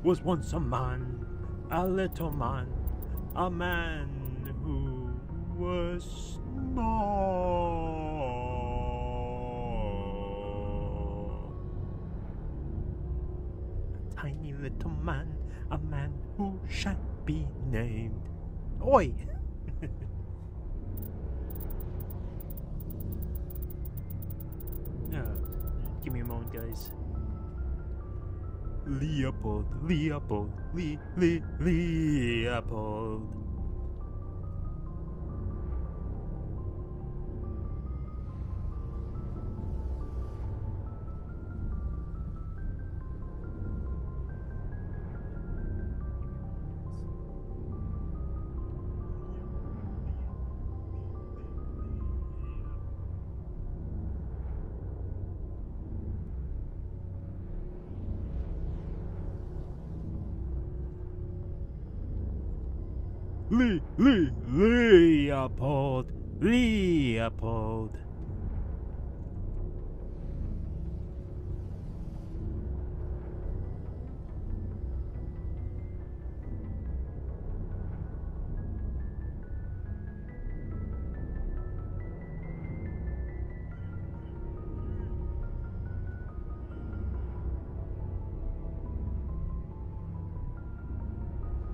was once a man, a little man, a man who was small. A tiny little man, a man who shan't be named. Oi! Give me a moment, guys. Leopold. Leopold.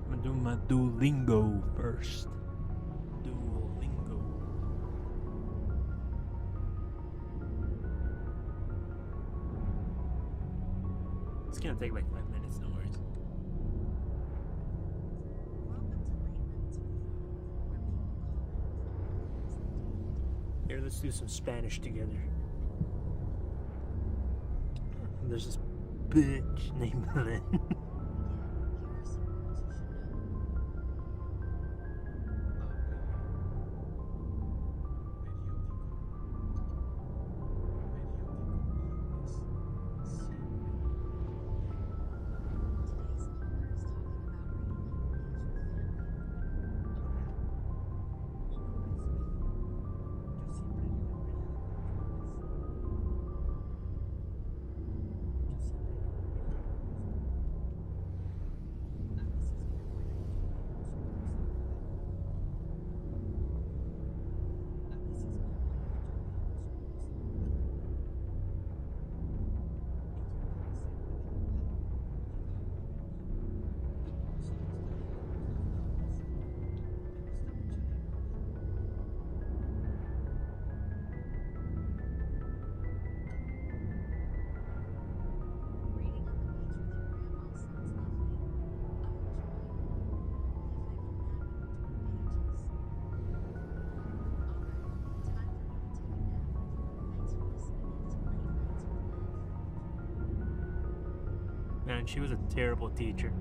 I'm gonna do my Duolingo first. Duolingo. It's gonna take like 5 minutes, no worries. Here, let's do some Spanish together. There's this bitch named Lynn. Man, she was a terrible teacher.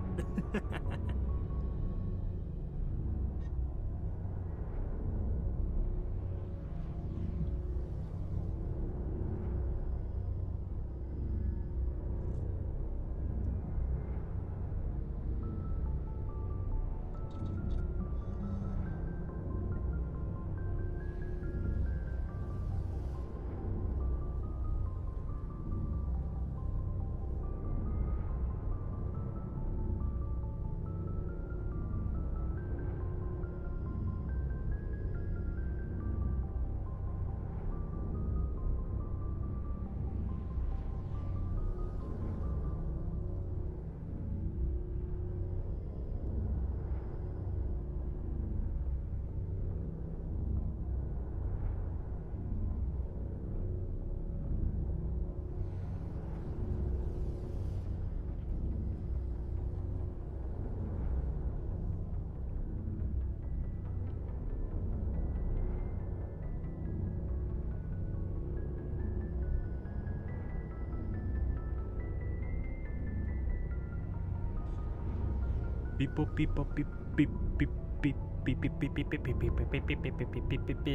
People, people, beep, beep, beep, beep, beep, beep, beep, beep, beep, beep, beep, beep, beep, beep, beep, beep, beep, beep,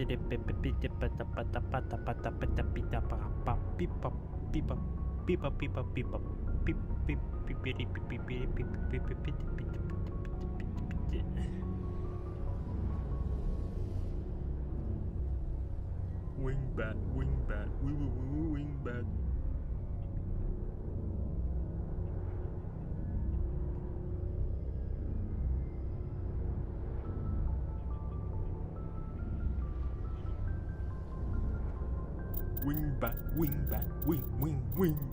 Wingbat, wingbat, wingbat. wing back, wing back, wing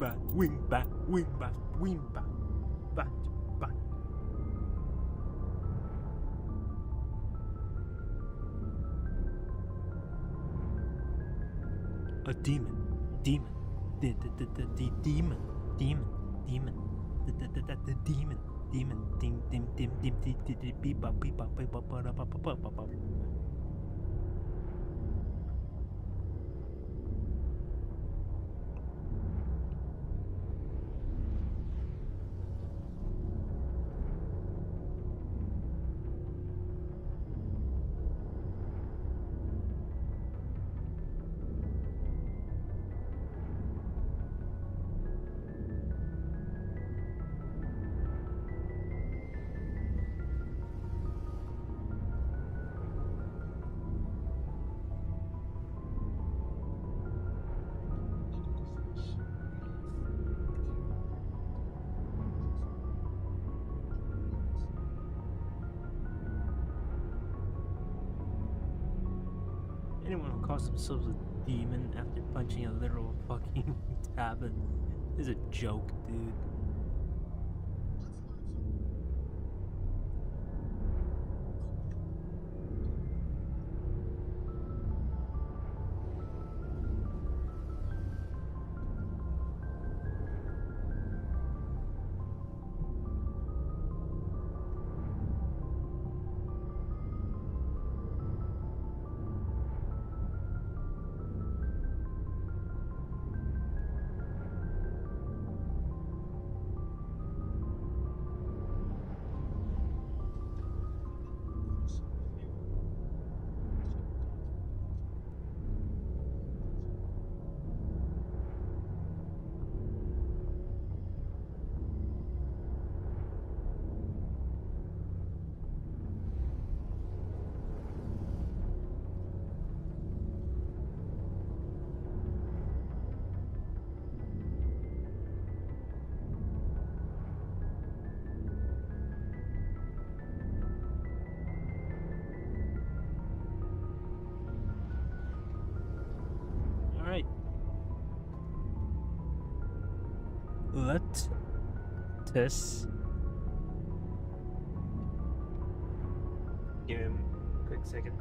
back, wing back, wing back, wing back, back, back. A demon, demon, the demon, demon, demon, the demon, demon, beep bop, beep bop, beep bop, bop, bop, bop, bop, bop. Anyone who calls themselves a demon after punching a literal fucking tablet is a joke, dude. Alright. Let us give him a quick second.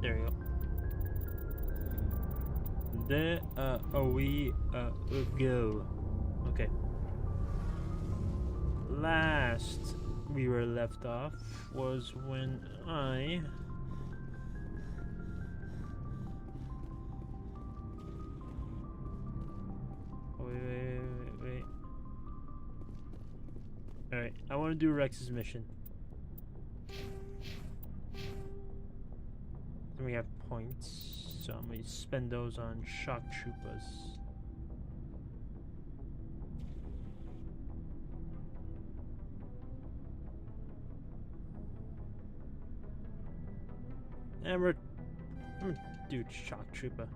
There we go. There we go. Okay. Last we were left off was when I wait. Alright, I want to do Rex's mission. Then we have points, so I'm going to spend those on shock troopers. And I'm gonna do shock trooper.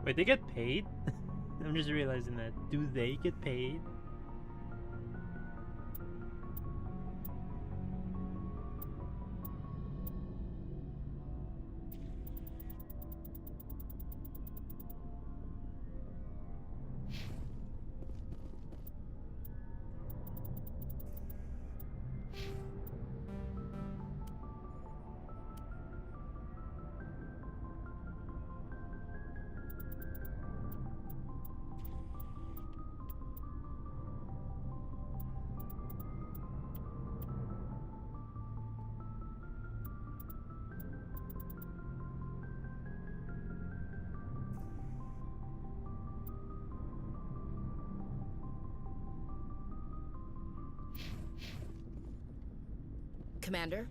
Wait, they get paid? I'm just realizing that. Do they get paid? Commander?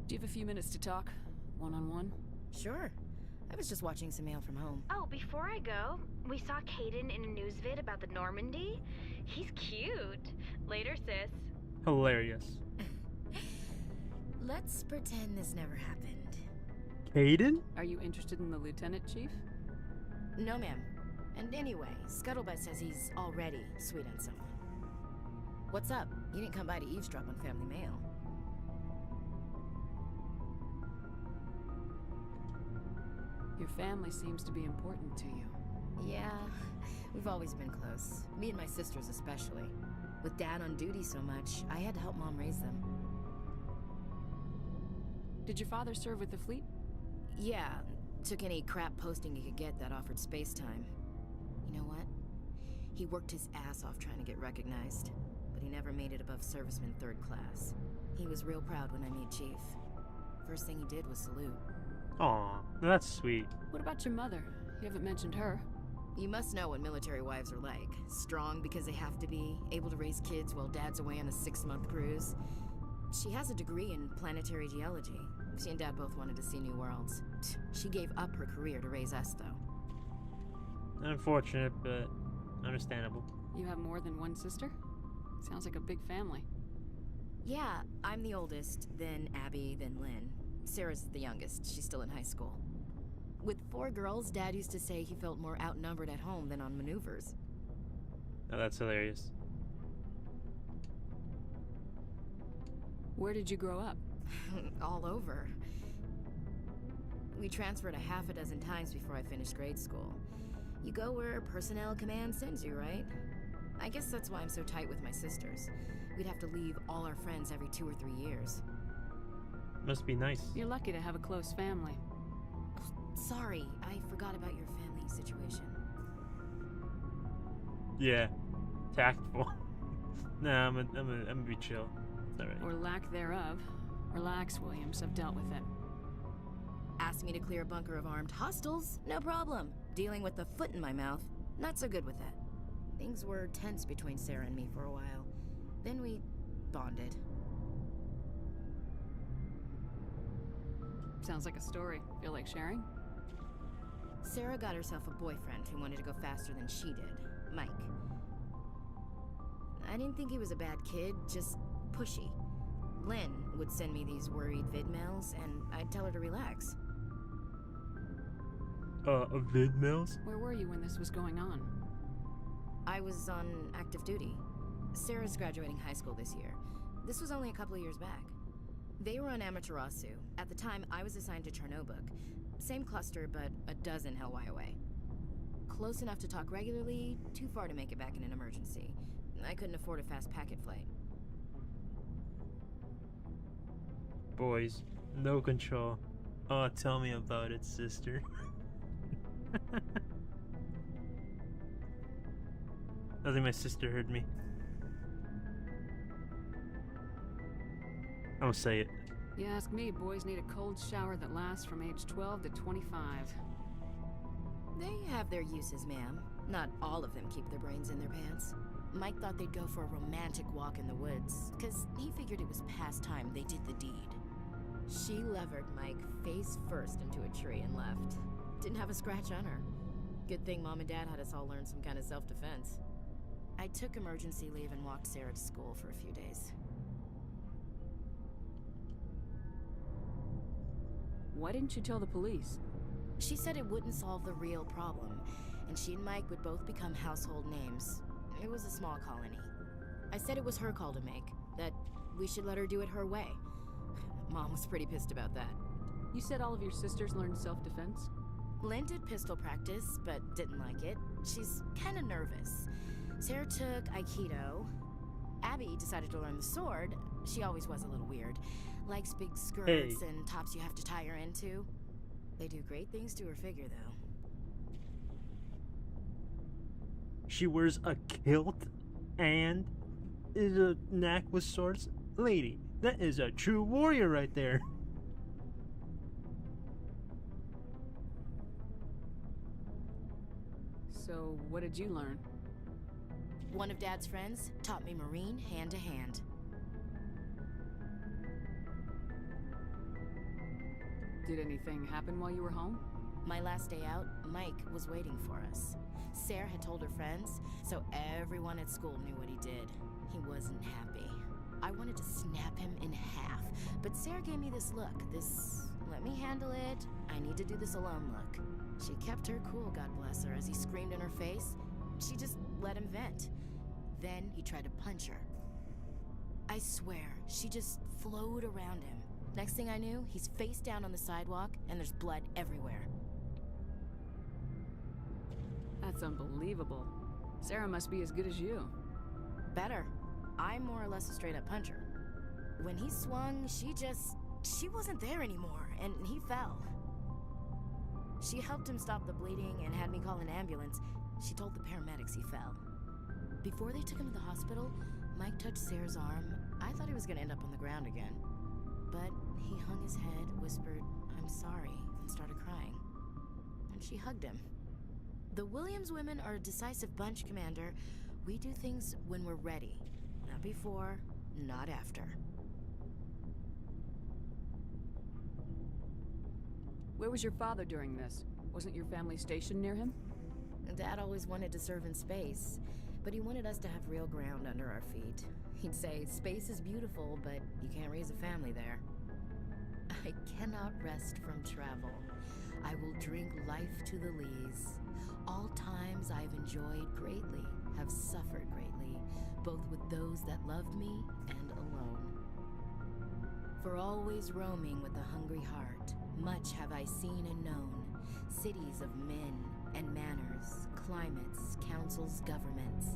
Do you have a few minutes to talk? One-on-one? Sure. I was just watching some mail from home. Oh, before I go, we saw Caden in a news vid about the Normandy. He's cute. Later, sis. Hilarious. Let's pretend this never happened. Caden? Are you interested in the lieutenant, Chief? No, ma'am. And anyway, Scuttlebutt says he's already sweet on someone. What's up? You didn't come by to eavesdrop on family mail. Your family seems to be important to you. Yeah, we've always been close. Me and my sisters especially. With Dad on duty so much, I had to help Mom raise them. Did your father serve with the fleet? Yeah, took any crap posting he could get that offered space time. You know what? He worked his ass off trying to get recognized, but he never made it above serviceman 3rd class. He was real proud when I met Chief. First thing he did was salute. Aw, that's sweet. What about your mother? You haven't mentioned her. You must know what military wives are like. Strong because they have to be, able to raise kids while Dad's away on a 6-month cruise. She has a degree in planetary geology. She and Dad both wanted to see new worlds. She gave up her career to raise us, though. Unfortunate, but understandable. You have more than one sister? Sounds like a big family. Yeah, I'm the oldest, then Abby, then Lynn. Sarah's the youngest. She's still in high school. With 4 girls, Dad used to say he felt more outnumbered at home than on maneuvers. Oh, that's hilarious. Where did you grow up? All over. We transferred a half a dozen times before I finished grade school. You go where personnel command sends you, right? I guess that's why I'm so tight with my sisters. We'd have to leave all our friends every 2 or 3 years. Must be nice. You're lucky to have a close family. Sorry, I forgot about your family situation. Yeah, tactful. Nah, I'm gonna be chill. It's alright. Or lack thereof. Relax, Williams. I've dealt with it. Asked me to clear a bunker of armed hostiles? No problem. Dealing with the foot in my mouth? Not so good with that. Things were tense between Sarah and me for a while. Then we bonded. Sounds like a story. Feel like sharing? Sarah got herself a boyfriend who wanted to go faster than she did, Mike. I didn't think he was a bad kid, just pushy. Lynn would send me these worried vid mails, and I'd tell her to relax. Vid mails? Where were you when this was going on? I was on active duty. Sarah's graduating high school this year. This was only a couple of years back. They were on Amaterasu. At the time, I was assigned to Chernobyl. Same cluster, but a dozen Hellwire away. Close enough to talk regularly, too far to make it back in an emergency. I couldn't afford a fast packet flight. Boys, no control. Oh, tell me about it, sister. I think my sister heard me. I'm gonna say it. You ask me, boys need a cold shower that lasts from age 12 to 25. They have their uses, ma'am. Not all of them keep their brains in their pants. Mike thought they'd go for a romantic walk in the woods, because he figured it was past time they did the deed. She levered Mike face first into a tree and left. Didn't have a scratch on her. Good thing Mom and Dad had us all learn some kind of self-defense. I took emergency leave and walked Sarah to school for a few days. Why didn't you tell the police? She said it wouldn't solve the real problem, and she and Mike would both become household names. It was a small colony. I said it was her call to make, that we should let her do it her way. Mom was pretty pissed about that. You said all of your sisters learned self-defense? Lynn did pistol practice, but didn't like it. She's kinda nervous. Sarah took Aikido. Abby decided to learn the sword. She always was a little weird. Likes big skirts and tops you have to tie her into. They do great things to her figure, though. She wears a kilt and is a knack with swords. Lady, that is a true warrior right there. So, what did you learn? One of Dad's friends taught me Marine hand to hand. Did anything happen while you were home? My last day out, Mike was waiting for us. Sarah had told her friends, so everyone at school knew what he did. He wasn't happy. I wanted to snap him in half, but Sarah gave me this look, this let me handle it, I need to do this alone look. She kept her cool, God bless her, as he screamed in her face. She just let him vent. Then he tried to punch her. I swear, she just flowed around him. Next thing I knew, he's face down on the sidewalk and there's blood everywhere. That's unbelievable. Sarah must be as good as you. Better. I'm more or less a straight-up puncher. When he swung, she wasn't there anymore, and he fell. She helped him stop the bleeding and had me call an ambulance. She told the paramedics he fell. Before they took him to the hospital, Mike touched Sarah's arm. I thought he was gonna end up on the ground again. But he hung his head, whispered, "I'm sorry," and started crying. And she hugged him. The Williams women are a decisive bunch, Commander. We do things when we're ready. Not before, not after. Where was your father during this? Wasn't your family stationed near him? Dad always wanted to serve in space, but he wanted us to have real ground under our feet. He'd say, space is beautiful, but you can't raise a family there. I cannot rest from travel. I will drink life to the lees. All times I've enjoyed greatly, have suffered greatly, both with those that loved me and alone. For always roaming with a hungry heart, much have I seen and known, cities of men and manners, climates, councils, governments.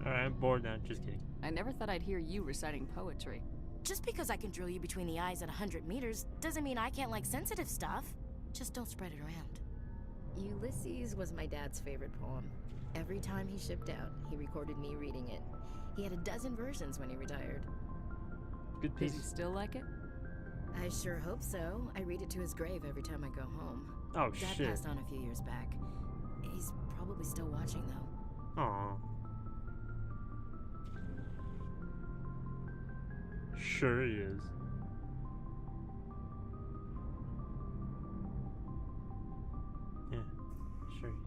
Alright, I'm bored now, just kidding. I never thought I'd hear you reciting poetry. Just because I can drill you between the eyes at 100 meters doesn't mean I can't like sensitive stuff. Just don't spread it around. Ulysses was my dad's favorite poem. Every time he shipped out, he recorded me reading it. He had a dozen versions when he retired. Good Does piece. he still like it? I sure hope so. I read it to his grave every time I go home. Oh, Dad shit. passed on a few years back. He's probably still watching, though. Aw. Sure he is. Yeah, sure he is.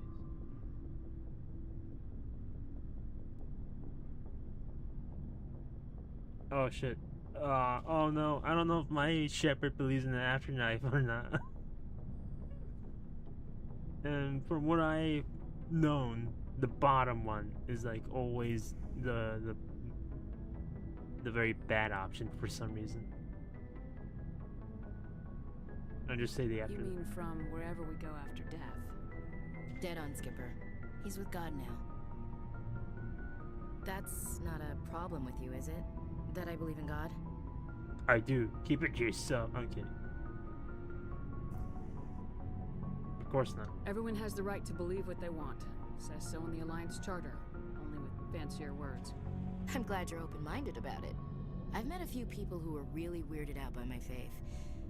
Oh shit. Oh no, I don't know if my shepherd believes in the afterlife or not. And from what I've known, the bottom one is like always the very bad option for some reason. I just say the You afterlife. mean from wherever we go after death? Dead on, Skipper. He's with God now. That's not a problem with you, is it? That I believe in God? I do. Keep it to yourself. I'm kidding. Of course not. Everyone has the right to believe what they want. Says so in the Alliance Charter, only with fancier words. I'm glad you're open-minded about it. I've met a few people who are really weirded out by my faith.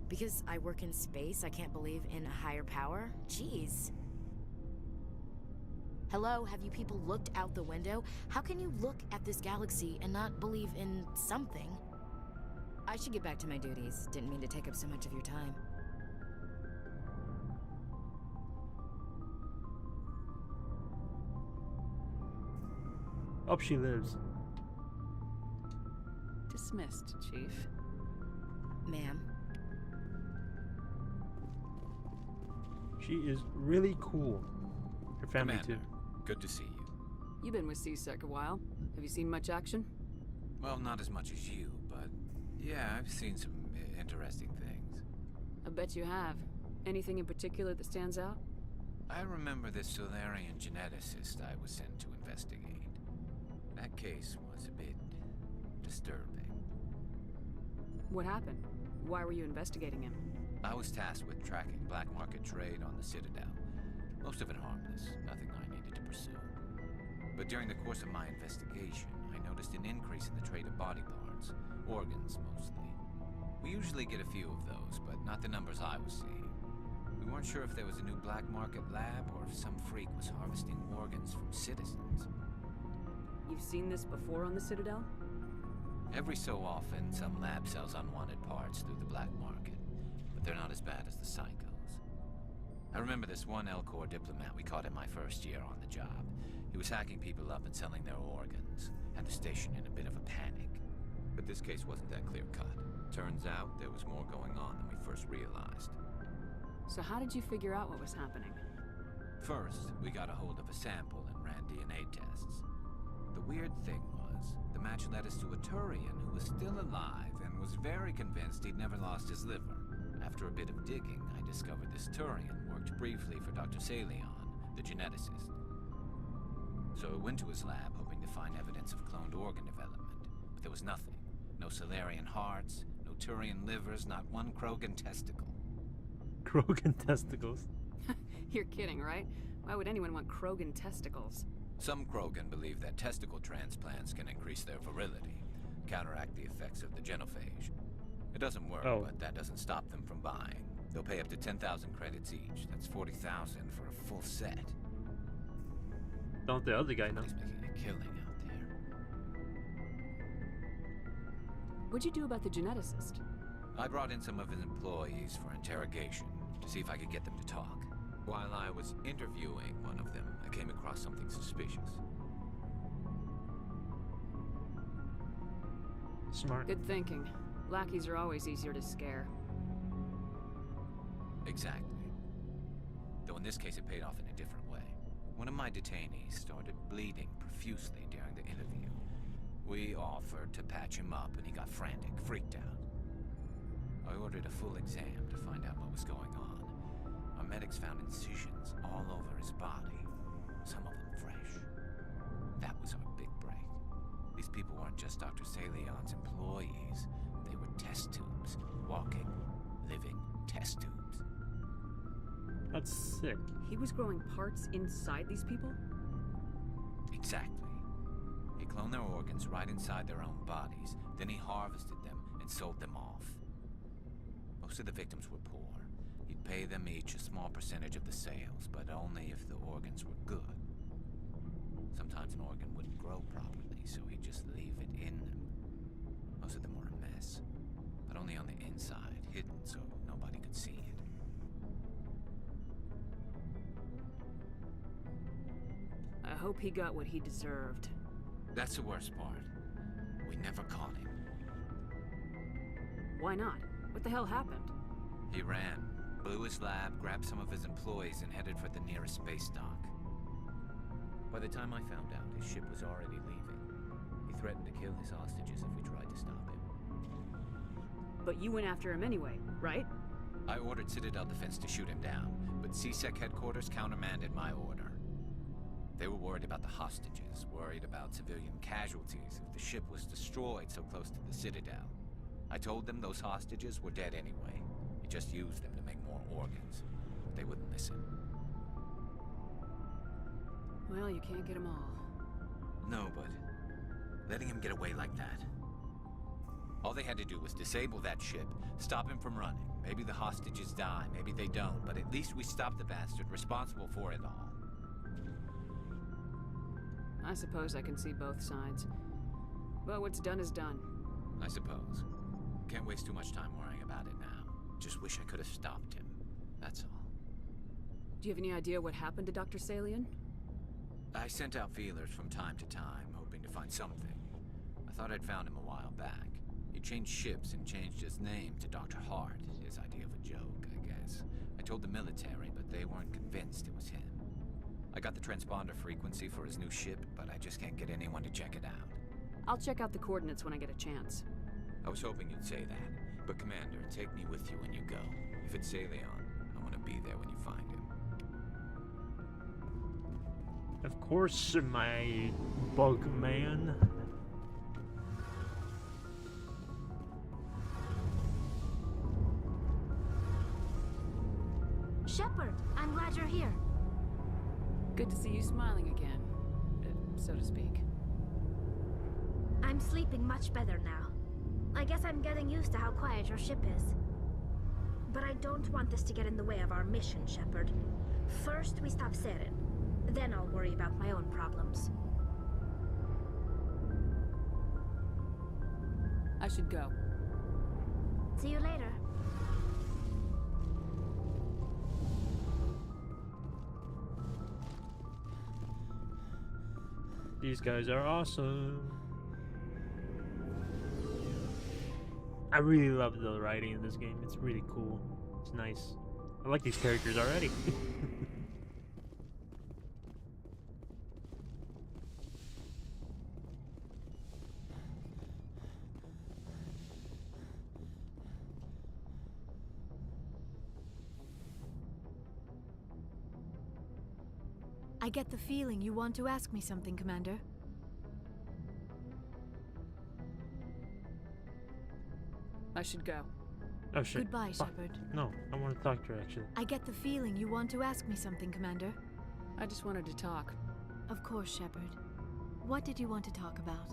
Because I work in space, I can't believe in a higher power? Jeez. Hello, have you people looked out the window? How can you look at this galaxy and not believe in something? I should get back to my duties. Didn't mean to take up so much of your time. Hope she lives. Dismissed, Chief. Ma'am. She is really cool. Her family Commander, too. good to see you. You've been with CSEC a while. Have you seen much action? Well, not as much as you, but yeah, I've seen some interesting things. I bet you have. Anything in particular that stands out? I remember this Solarian geneticist I was sent to investigate. That case was a bit disturbing. What happened? Why were you investigating him? I was tasked with tracking black market trade on the Citadel. Most of it harmless, nothing I needed to pursue. But during the course of my investigation, I noticed an increase in the trade of body parts, organs mostly. We usually get a few of those, but not the numbers I was seeing. We weren't sure if there was a new black market lab or if some freak was harvesting organs from citizens. You've seen this before on the Citadel? Every so often, some lab sells unwanted parts through the black market, but they're not as bad as the psychos. I remember this one L-Corps diplomat we caught in my first year on the job. He was hacking people up and selling their organs, had the station in a bit of a panic. But this case wasn't that clear-cut. Turns out there was more going on than we first realized. So how did you figure out what was happening? First, we got a hold of a sample and ran DNA tests. The weird thing was, the match led us to a Turian who was still alive and was very convinced he'd never lost his liver. After a bit of digging, I discovered this Turian worked briefly for Dr. Salion, the geneticist. So I went to his lab hoping to find evidence of cloned organ development, but there was nothing. No Salarian hearts, no Turian livers, not one Krogan testicle. Krogan testicles. You're kidding, right? Why would anyone want Krogan testicles? Some Krogan believe that testicle transplants can increase their virility, counteract the effects of the genophage. It doesn't work, but that doesn't stop them from buying. They'll pay up to 10,000 credits each. That's 40,000 for a full set. Don't the other guy know? He's making a killing out there. What'd you do about the geneticist? I brought in some of his employees for interrogation to see if I could get them to talk. While I was interviewing one of them, I came across something suspicious. Smart. Good thinking. Lackeys are always easier to scare. Exactly. Though in this case it paid off in a different way. One of my detainees started bleeding profusely during the interview. We offered to patch him up and he got frantic, freaked out. I ordered a full exam to find out what was going on. Our medics found incisions all over his body, some of them fresh. That was our big break. These people weren't just Dr. Salion's employees. They were test tubes. Walking, living test tubes. That's sick. He was growing parts inside these people? Exactly. He cloned their organs right inside their own bodies. Then he harvested them and sold them off. Most of the victims were poor. He'd pay them each a small percentage of the sales, but only if the organs were good. Sometimes an organ wouldn't grow properly, so he'd just leave it in them. Most of them were a mess, but only on the inside, hidden so nobody could see it. I hope he got what he deserved. That's the worst part. We never caught him. Why not? What the hell happened? He ran, blew his lab, grabbed some of his employees, and headed for the nearest space dock. By the time I found out, his ship was already leaving. He threatened to kill his hostages if we tried to stop him. But you went after him anyway, right? I ordered Citadel Defense to shoot him down, but CSEC headquarters countermanded my order. They were worried about the hostages, worried about civilian casualties if the ship was destroyed so close to the Citadel. I told them those hostages were dead anyway. He just used them to make more organs. But they wouldn't listen. Well, you can't get them all. No, but letting him get away like that. All they had to do was disable that ship, stop him from running. Maybe the hostages die, maybe they don't, but at least we stopped the bastard responsible for it all. I suppose I can see both sides. But what's done is done. I suppose. Can't waste too much time worrying about it now. Just wish I could have stopped him. That's all. Do you have any idea what happened to Dr. Salion? I sent out feelers from time to time, hoping to find something. I thought I'd found him a while back. He changed ships and changed his name to Dr. Hart, his idea of a joke, I guess. I told the military, but they weren't convinced it was him. I got the transponder frequency for his new ship, but I just can't get anyone to check it out. I'll check out the coordinates when I get a chance. I was hoping you'd say that, but Commander, take me with you when you go. If it's Salion, I want to be there when you find him. Of course, my bug man. Shepard, I'm glad you're here. Good to see you smiling again, so to speak. I'm sleeping much better now. I guess I'm getting used to how quiet your ship is. But I don't want this to get in the way of our mission, Shepard. First, we stop Saren. Then I'll worry about my own problems. I should go. See you later. These guys are awesome. I really love the writing in this game. It's really cool. It's nice. I like these characters already. I get the feeling you want to ask me something, Commander. I should go. Oh shit. Goodbye, Fuck. Shepard. No, I want to talk to her actually. I get the feeling you want to ask me something, Commander. I just wanted to talk. Of course, Shepard. What did you want to talk about?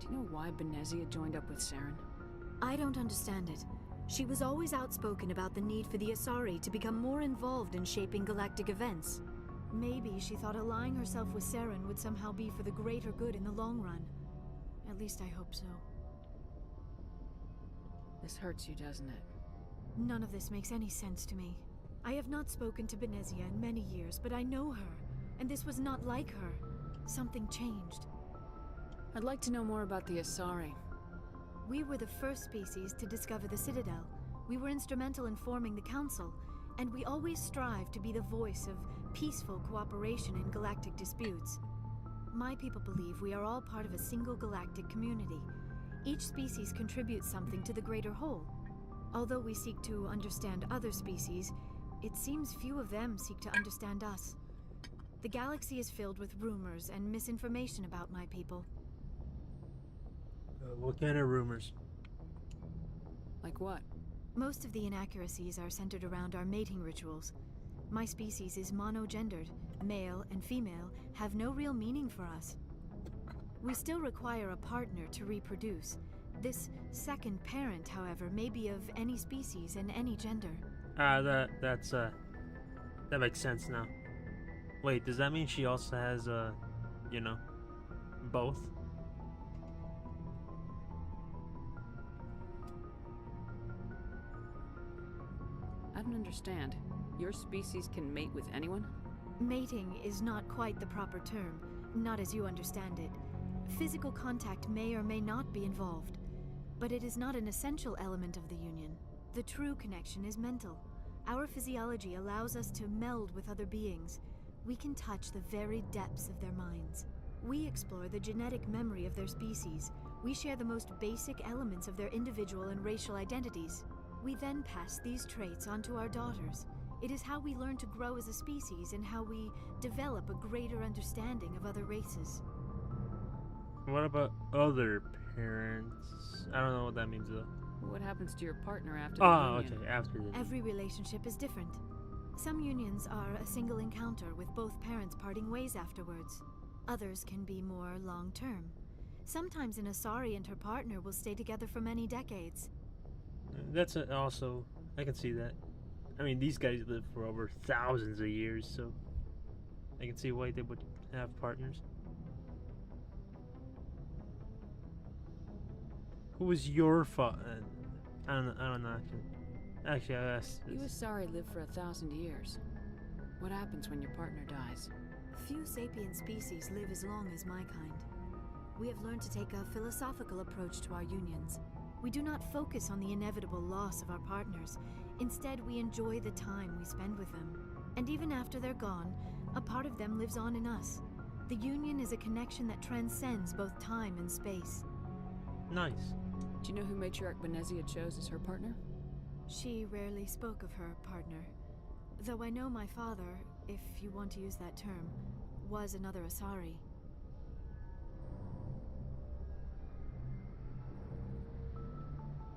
Do you know why Benezia joined up with Saren? I don't understand it. She was always outspoken about the need for the Asari to become more involved in shaping galactic events. Maybe she thought allying herself with Saren would somehow be for the greater good in the long run. At least I hope so. This hurts you, doesn't it? None of this makes any sense to me. I have not spoken to Benezia in many years, but I know her, and this was not like her. Something changed. I'd like to know more about the Asari. We were the first species to discover the Citadel. We were instrumental in forming the Council, and we always strive to be the voice of peaceful cooperation in galactic disputes. My people believe we are all part of a single galactic community. Each species contributes something to the greater whole. Although we seek to understand other species, it seems few of them seek to understand us. The galaxy is filled with rumors and misinformation about my people. What kind of rumors? Like what? Most of the inaccuracies are centered around our mating rituals. My species is monogendered. Male and female have no real meaning for us. We still require a partner to reproduce. This second parent, however, may be of any species and any gender. That makes sense now. Wait, does that mean she also has, both? I don't understand. Your species can mate with anyone? Mating is not quite the proper term, not as you understand it. Physical contact may or may not be involved, but it is not an essential element of the union. The true connection is mental. Our physiology allows us to meld with other beings. We can touch the very depths of their minds. We explore the genetic memory of their species. We share the most basic elements of their individual and racial identities. We then pass these traits onto our daughters. It is how we learn to grow as a species and how we develop a greater understanding of other races. What about other parents? I don't know what that means though. What happens to your partner after the union? Okay, after the Every relationship is different. Some unions are a single encounter with both parents parting ways afterwards. Others can be more long-term. Sometimes an Asari and her partner will stay together for many decades. That's also, I can see that. I mean, these guys live for over thousands of years, so I can see why they would have partners. Who was your father? I don't know. Actually, I asked. You Asari live for 1,000 years. What happens when your partner dies? Few sapient species live as long as my kind. We have learned to take a philosophical approach to our unions. We do not focus on the inevitable loss of our partners. Instead, we enjoy the time we spend with them. And even after they're gone, a part of them lives on in us. The union is a connection that transcends both time and space. Nice. Do you know who Matriarch Benezia chose as her partner? She rarely spoke of her partner. Though I know my father, if you want to use that term, was another Asari.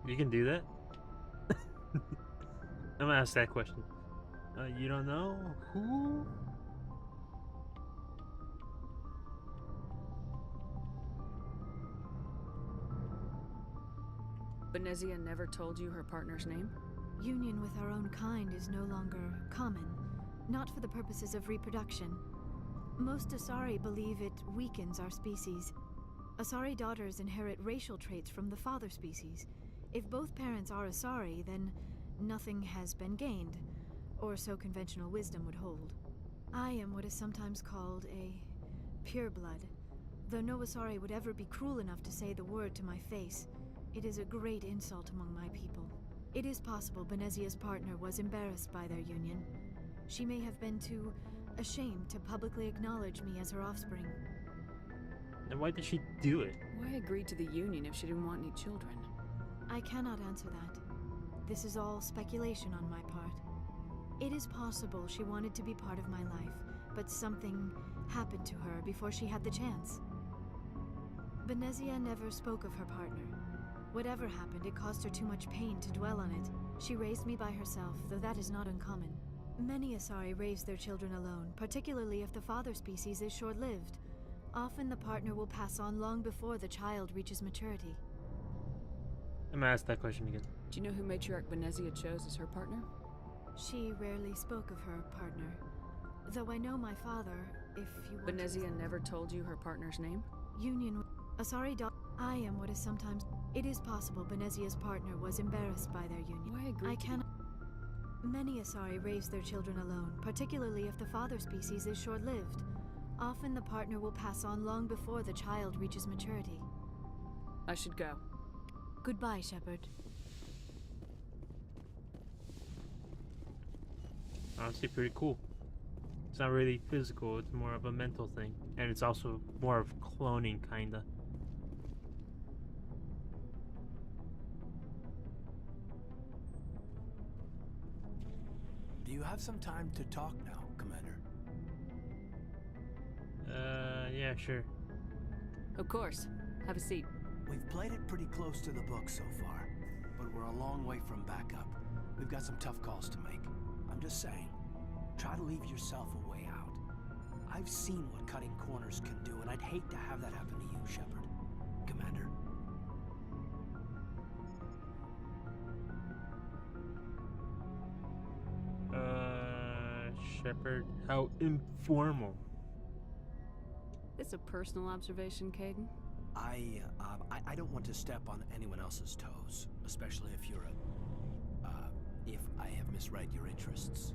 You can do that? I'm gonna ask that question. You don't know who? Benezia never told you her partner's name? Union with our own kind is no longer common, not for the purposes of reproduction. Most Asari believe it weakens our species. Asari daughters inherit racial traits from the father species. If both parents are Asari, then nothing has been gained, or so conventional wisdom would hold. I am what is sometimes called a pureblood. Though no Asari would ever be cruel enough to say the word to my face, it is a great insult among my people. It is possible Benezia's partner was embarrassed by their union. She may have been too ashamed to publicly acknowledge me as her offspring. And why did she do it? Why agree to the union if she didn't want any children? I cannot answer that. This is all speculation on my part. It is possible she wanted to be part of my life, but something happened to her before she had the chance. Benezia never spoke of her partner. Whatever happened, it caused her too much pain to dwell on it. She raised me by herself, though that is not uncommon. Many Asari raise their children alone, particularly if the father species is short-lived. Often the partner will pass on long before the child reaches maturity. I'm gonna ask that question again. Do you know who Matriarch Benezia chose as her partner? She rarely spoke of her partner. Though I know my father, if you want Benezia never told you her partner's name? Union... Asari dog... I am what is sometimes... It is possible Benezia's partner was embarrassed by their union. Why agree I to cannot... Many Asari raise their children alone, particularly if the father species is short-lived. Often the partner will pass on long before the child reaches maturity. I should go. Goodbye, Shepard. Honestly, pretty cool. It's not really physical, it's more of a mental thing. And it's also more of cloning, kinda. Do you have some time to talk now, Commander? Yeah, sure. Of course. Have a seat. We've played it pretty close to the book so far, but we're a long way from backup. We've got some tough calls to make. I'm just saying, try to leave yourself a way out. I've seen what cutting corners can do, and I'd hate to have that happen to you, Shepard. Commander. Shepard, how informal. It's a personal observation, Caden. I don't want to step on anyone else's toes, especially if you're if I have misread your interests.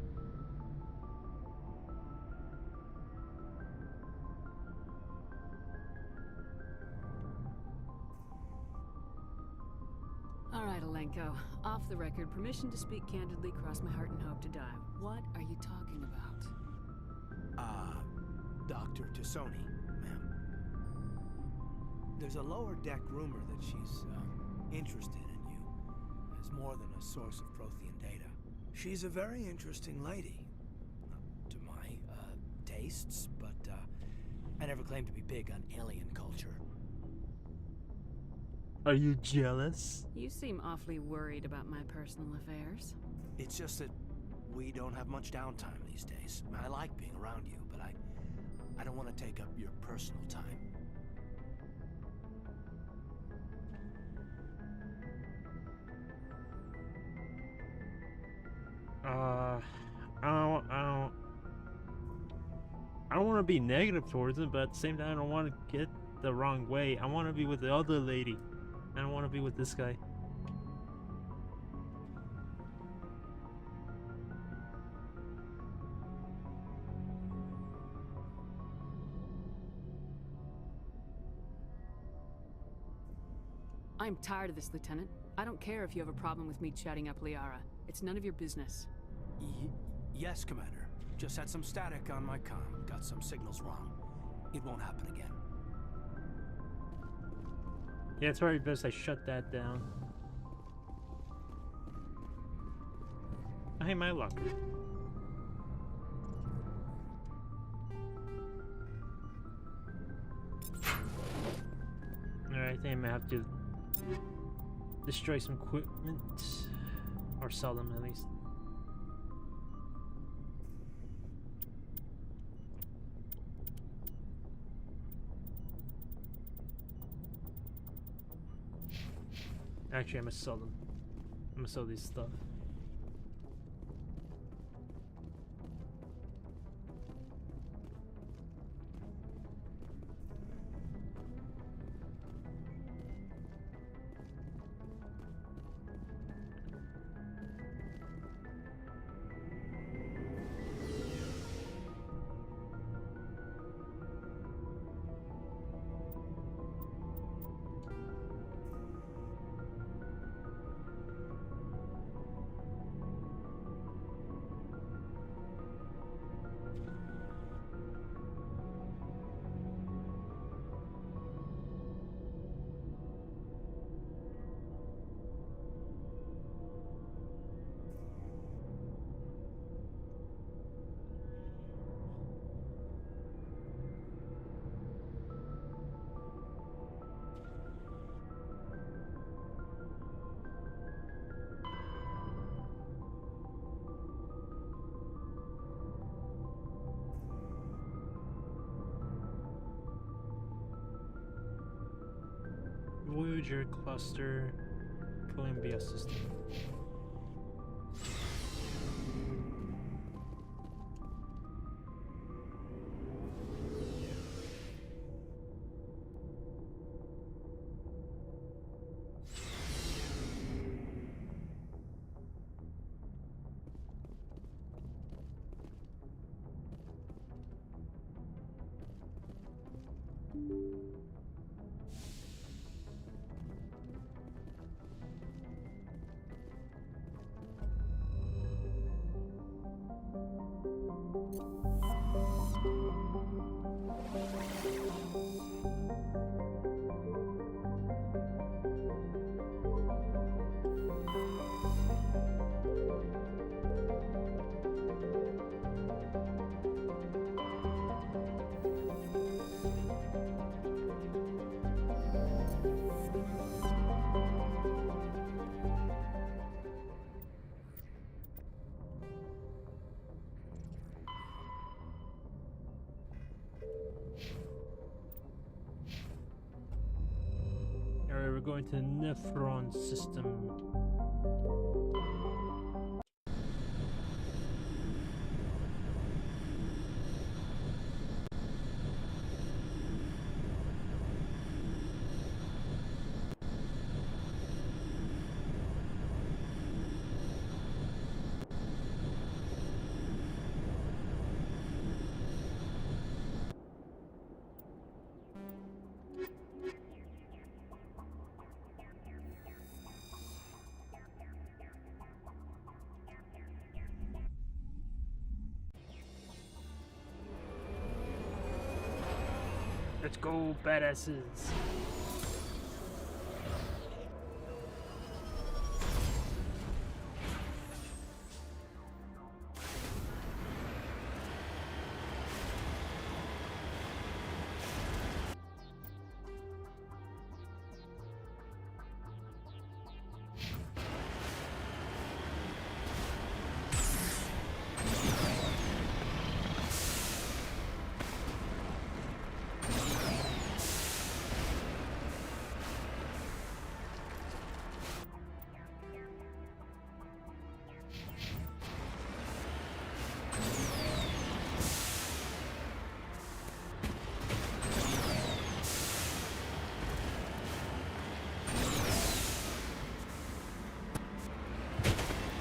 All right, Alenko. Off the record, permission to speak candidly, cross my heart and hope to die. What are you talking about? Dr. Tassoni, ma'am. There's a lower deck rumor that she's, interested in you as more than a source of Prothean data. She's a very interesting lady. To my, tastes, but, I never claimed to be big on alien culture. Are you jealous? You seem awfully worried about my personal affairs. It's just that we don't have much downtime these days. I like being around you, but I don't want to take up your personal time. I don't want to be negative towards him, but at the same time, I don't want to get the wrong way. I want to be with the other lady. I don't want to be with this guy. I'm tired of this, Lieutenant. I don't care if you have a problem with me chatting up Liara. It's none of your business. Yes, Commander. Just had some static on my comm. Got some signals wrong. It won't happen again. Yeah, it's probably best I shut that down. Oh, hey, my locker. Alright, I think I'm gonna have to destroy some equipment. Or sell them at least. Actually, I'm gonna sell them. I'm gonna sell this stuff. Voyager cluster, Columbia system. Alright, we're going to the Nephron system. Let's go, badasses.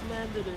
Landed it.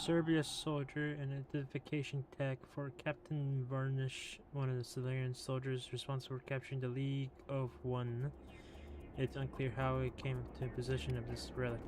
Serbia soldier and identification tag for Captain Varnish, one of the Solarian soldiers responsible for capturing the League of One. It's unclear how it came to possession of this relic.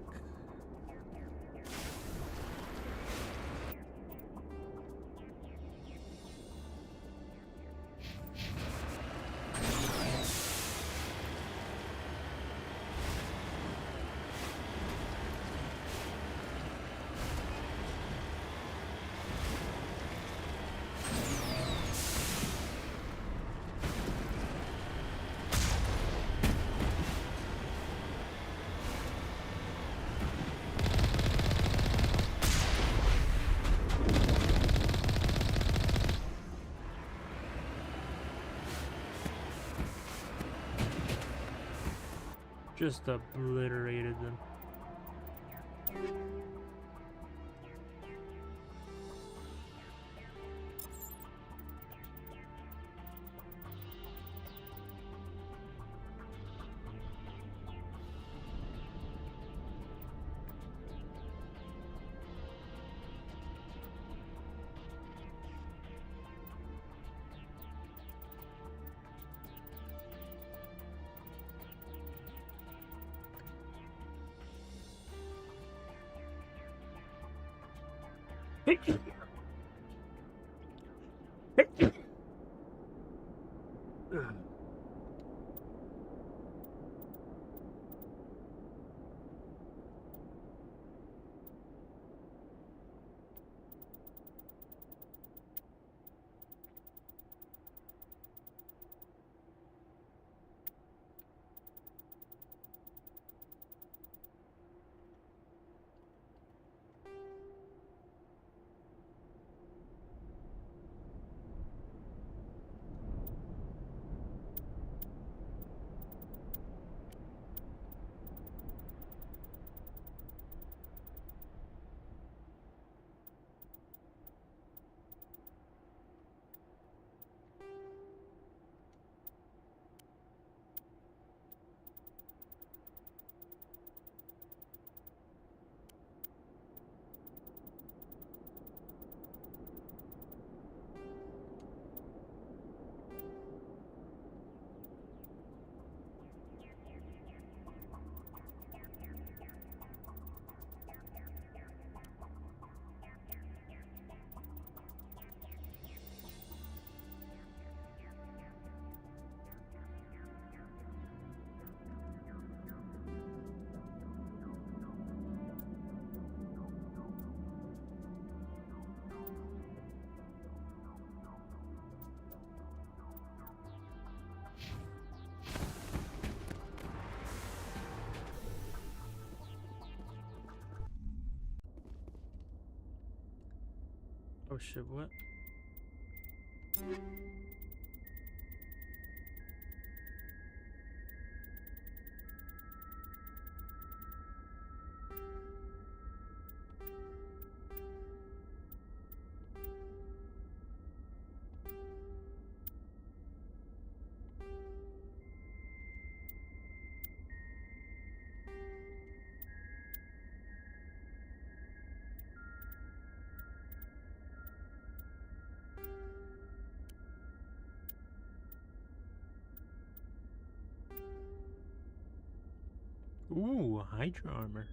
Just obliterated them. Oh shit, what? Ooh, Hydra armor.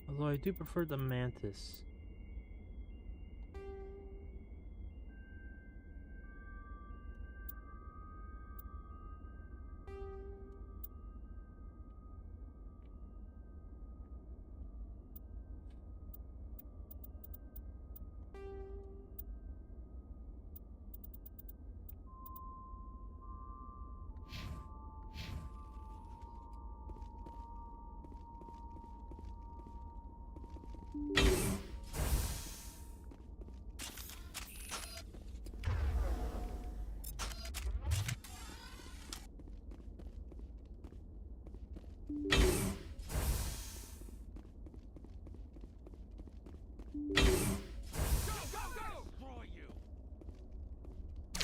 Although I do prefer the Mantis.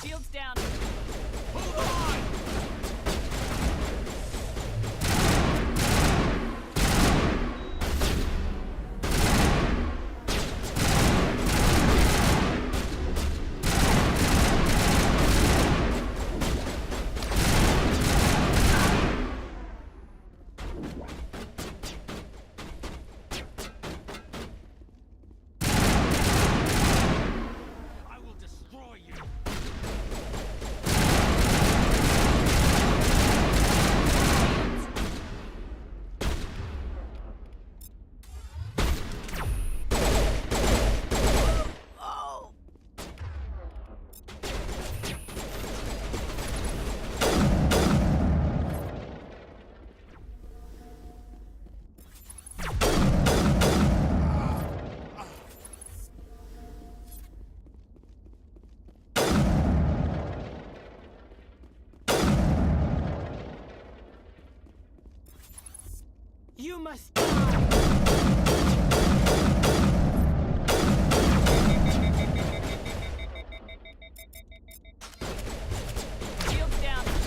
Shields down. You must die! Shields down.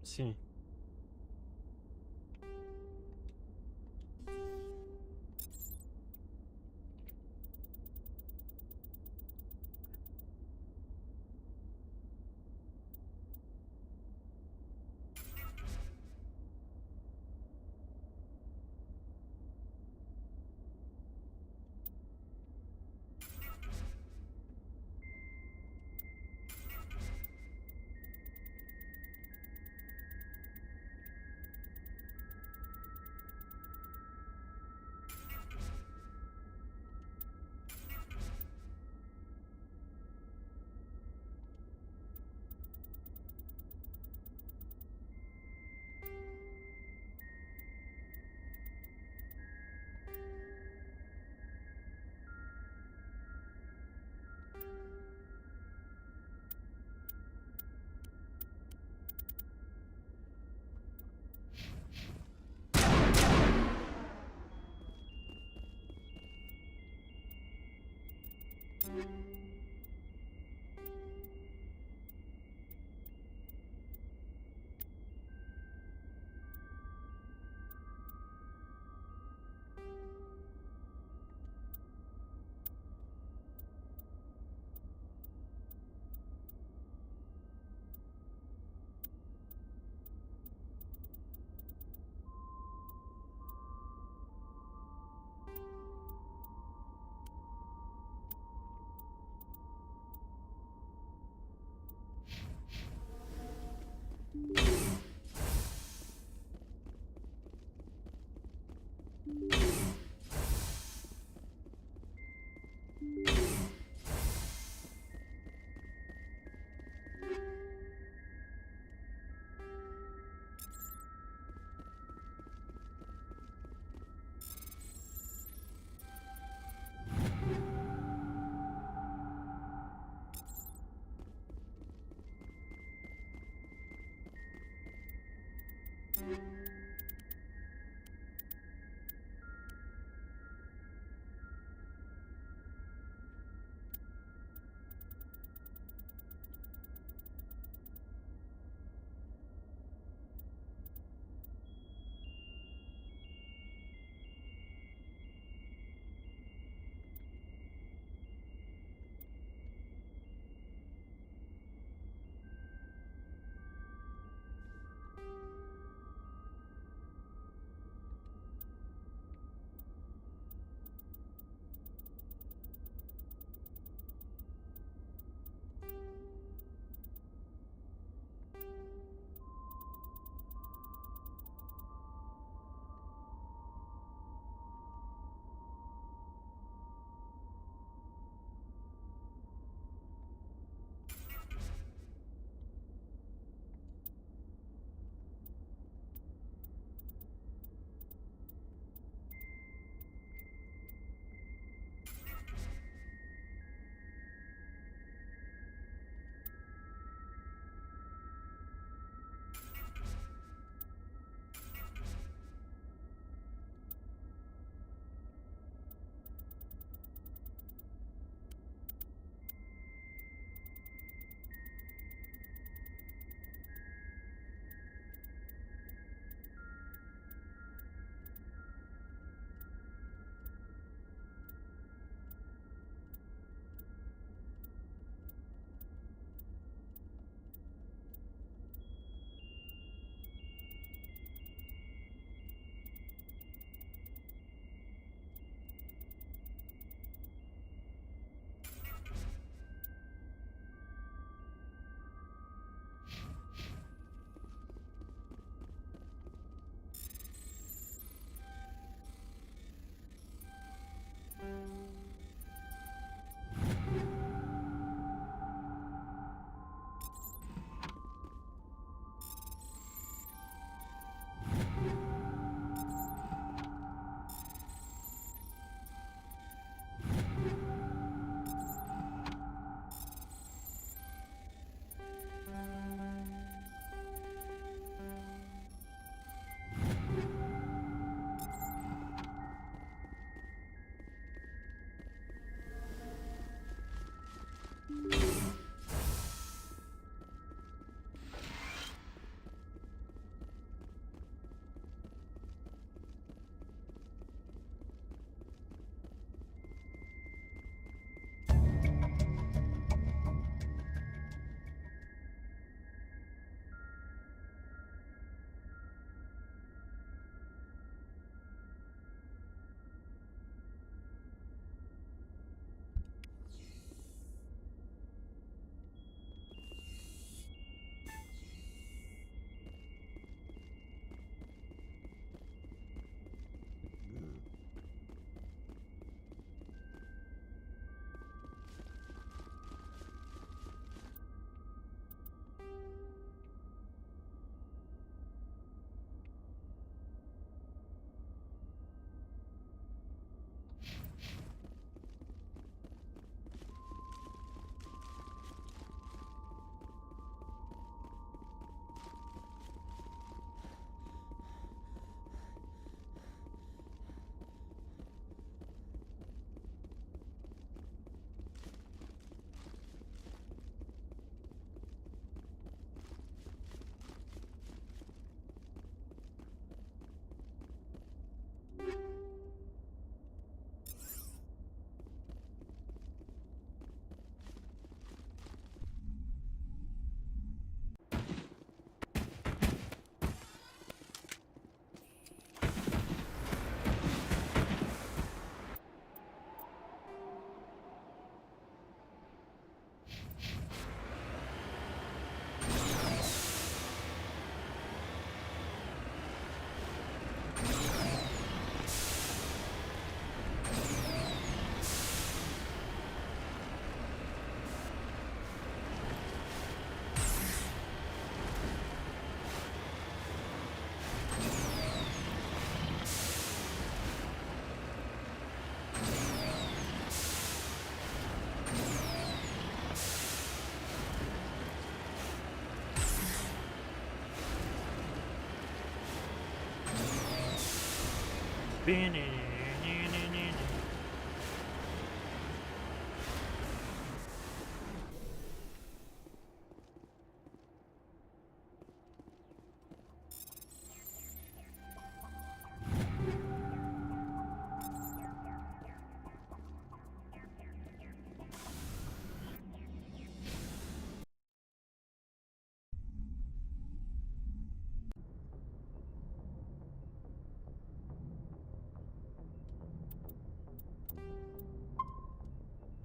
Sì.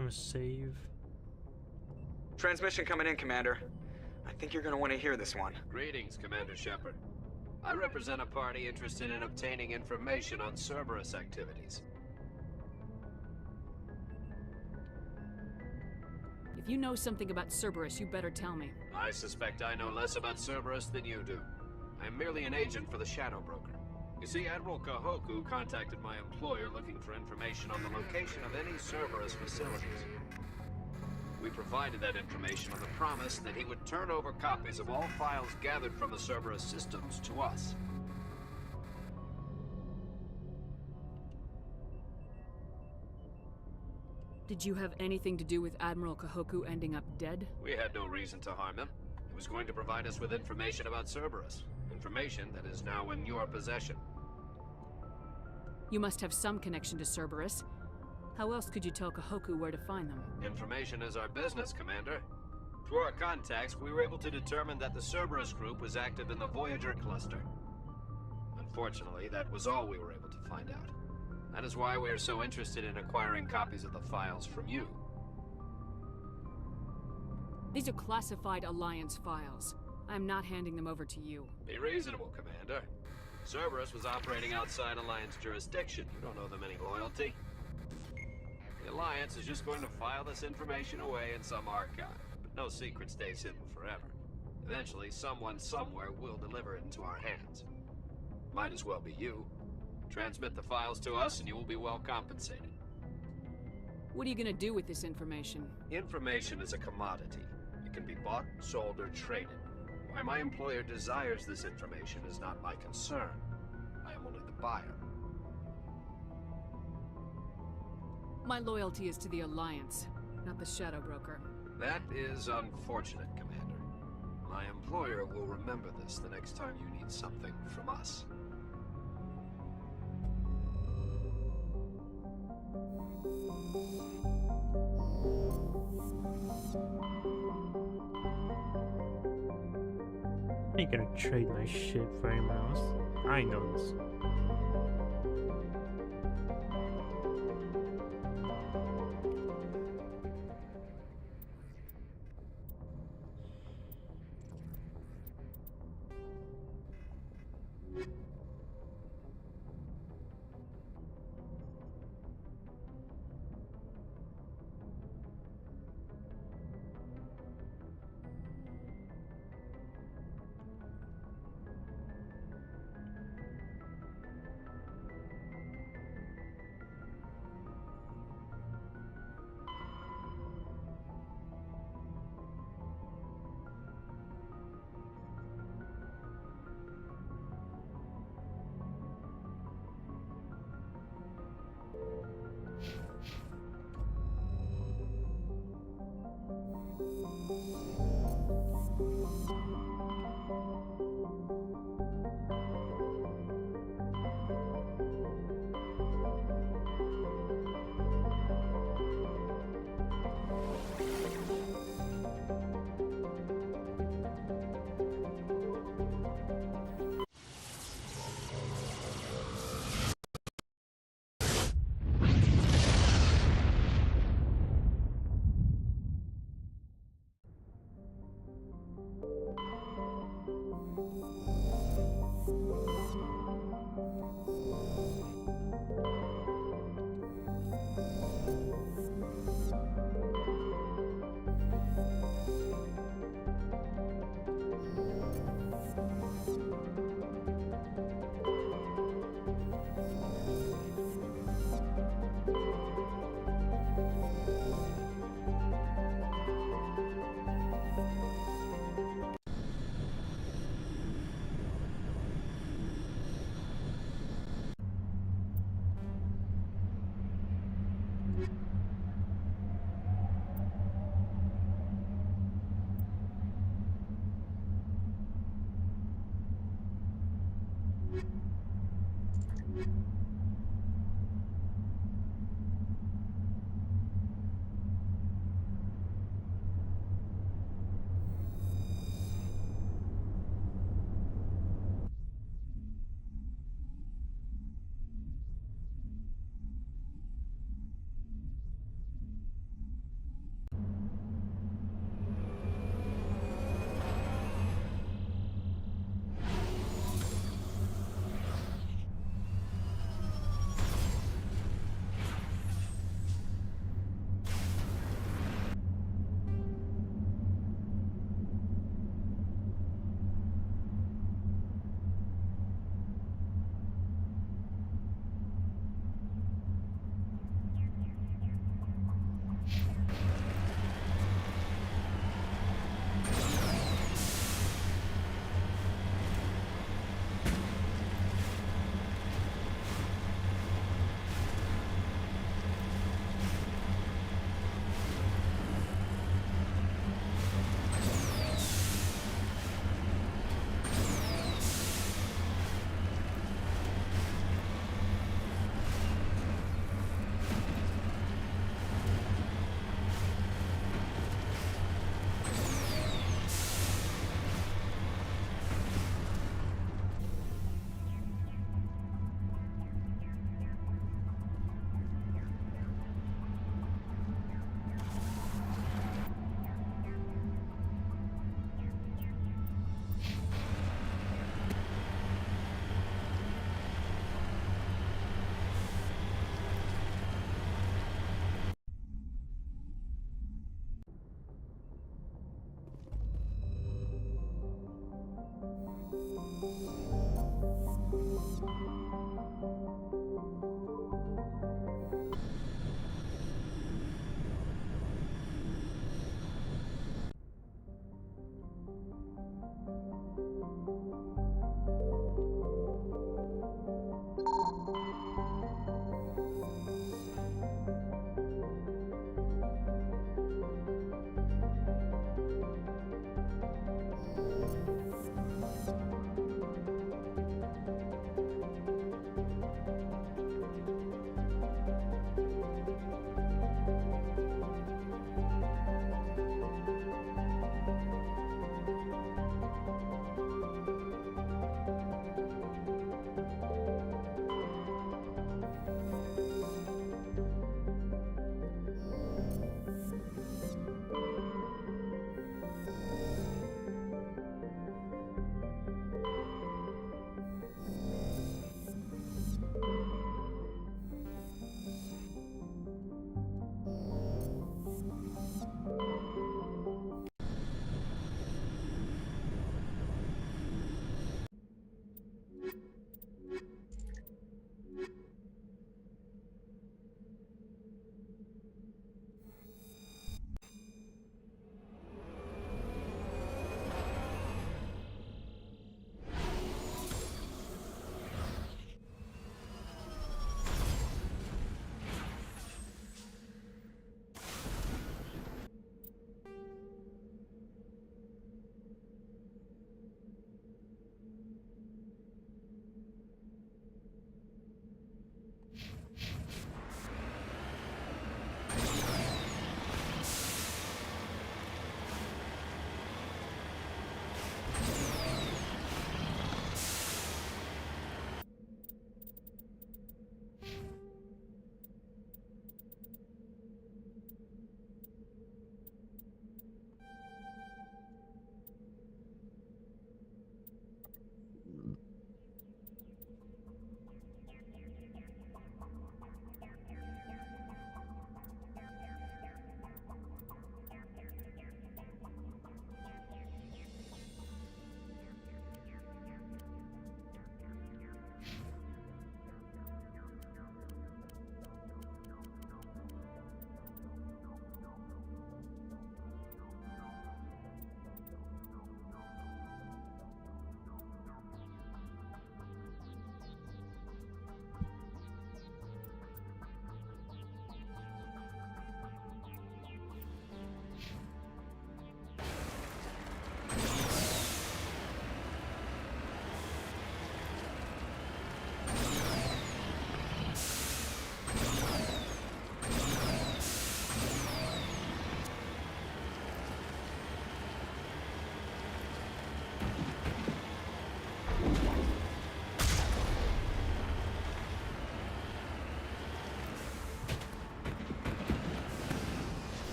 I'm gonna save. Transmission coming in, Commander. I think you're gonna want to hear this one. Greetings, Commander Shepard. I represent a party interested in obtaining information on Cerberus activities. If you know something about Cerberus, you better tell me. I suspect I know less about Cerberus than you do. I am merely an agent for the Shadow Broker. You see, Admiral Kahoku contacted my employer looking for information on the location of any Cerberus facilities. We provided that information on the promise that he would turn over copies of all files gathered from the Cerberus systems to us. Did you have anything to do with Admiral Kahoku ending up dead? We had no reason to harm him. He was going to provide us with information about Cerberus. Information that is now in your possession. You must have some connection to Cerberus. How else could you tell Kahoku where to find them? Information is our business, Commander. Through our contacts, we were able to determine that the Cerberus group was active in the Voyager cluster. Unfortunately, that was all we were able to find out. That is why we are so interested in acquiring copies of the files from you. These are classified Alliance files. I'm not handing them over to you. Be reasonable, Commander. Cerberus was operating outside Alliance jurisdiction. You don't owe them any loyalty. The Alliance is just going to file this information away in some archive. But no secret stays hidden forever. Eventually, someone somewhere will deliver it into our hands. Might as well be you. Transmit the files to us and you will be well compensated. What are you gonna do with this information? Information is a commodity. It can be bought, sold, or traded. Why my employer desires this information is not my concern. I am only the buyer. My loyalty is to the Alliance, not the Shadow Broker. That is unfortunate, Commander. My employer will remember this the next time you need something from us. I ain't gonna trade my shit for anyone else. I know this.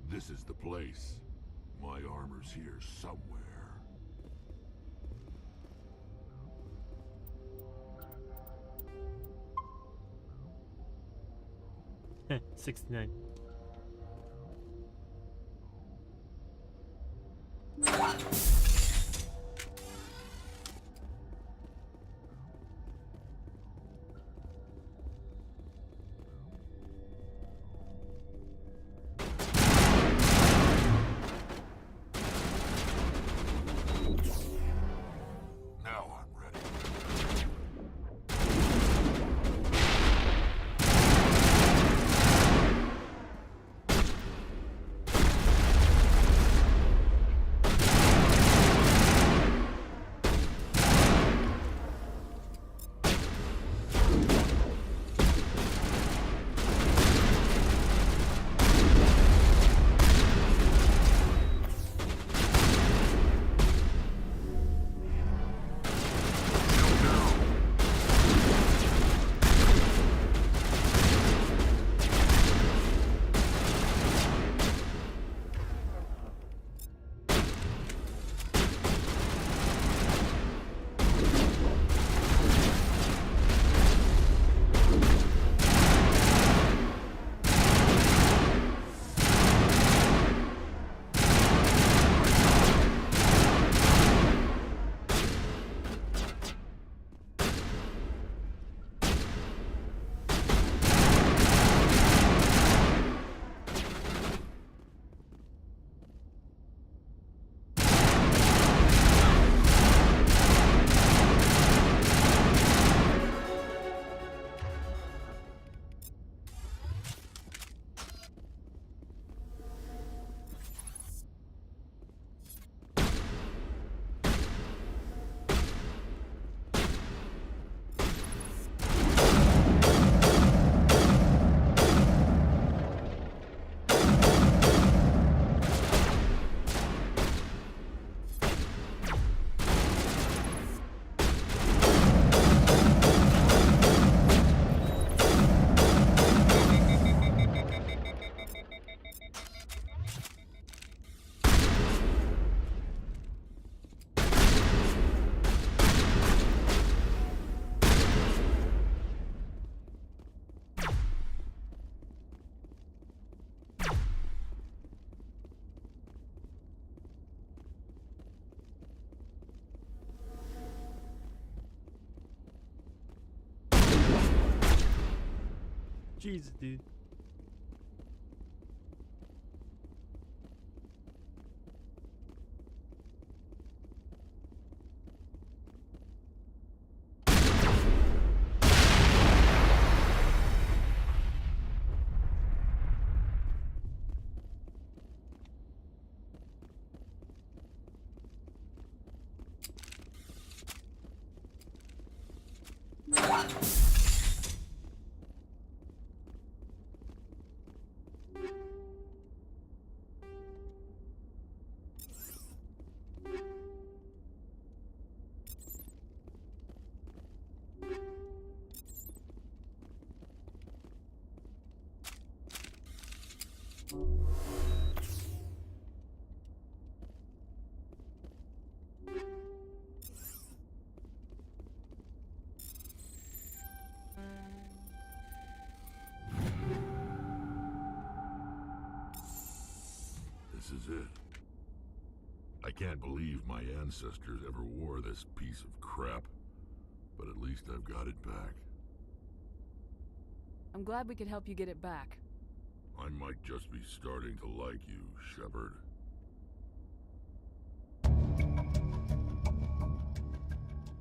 This is the place. My armor's here somewhere. 69. Now I'm ready. Jesus, dude. This is it. I can't believe my ancestors ever wore this piece of crap, but at least I've got it back. I'm glad we could help you get it back. I might just be starting to like you, Shepard.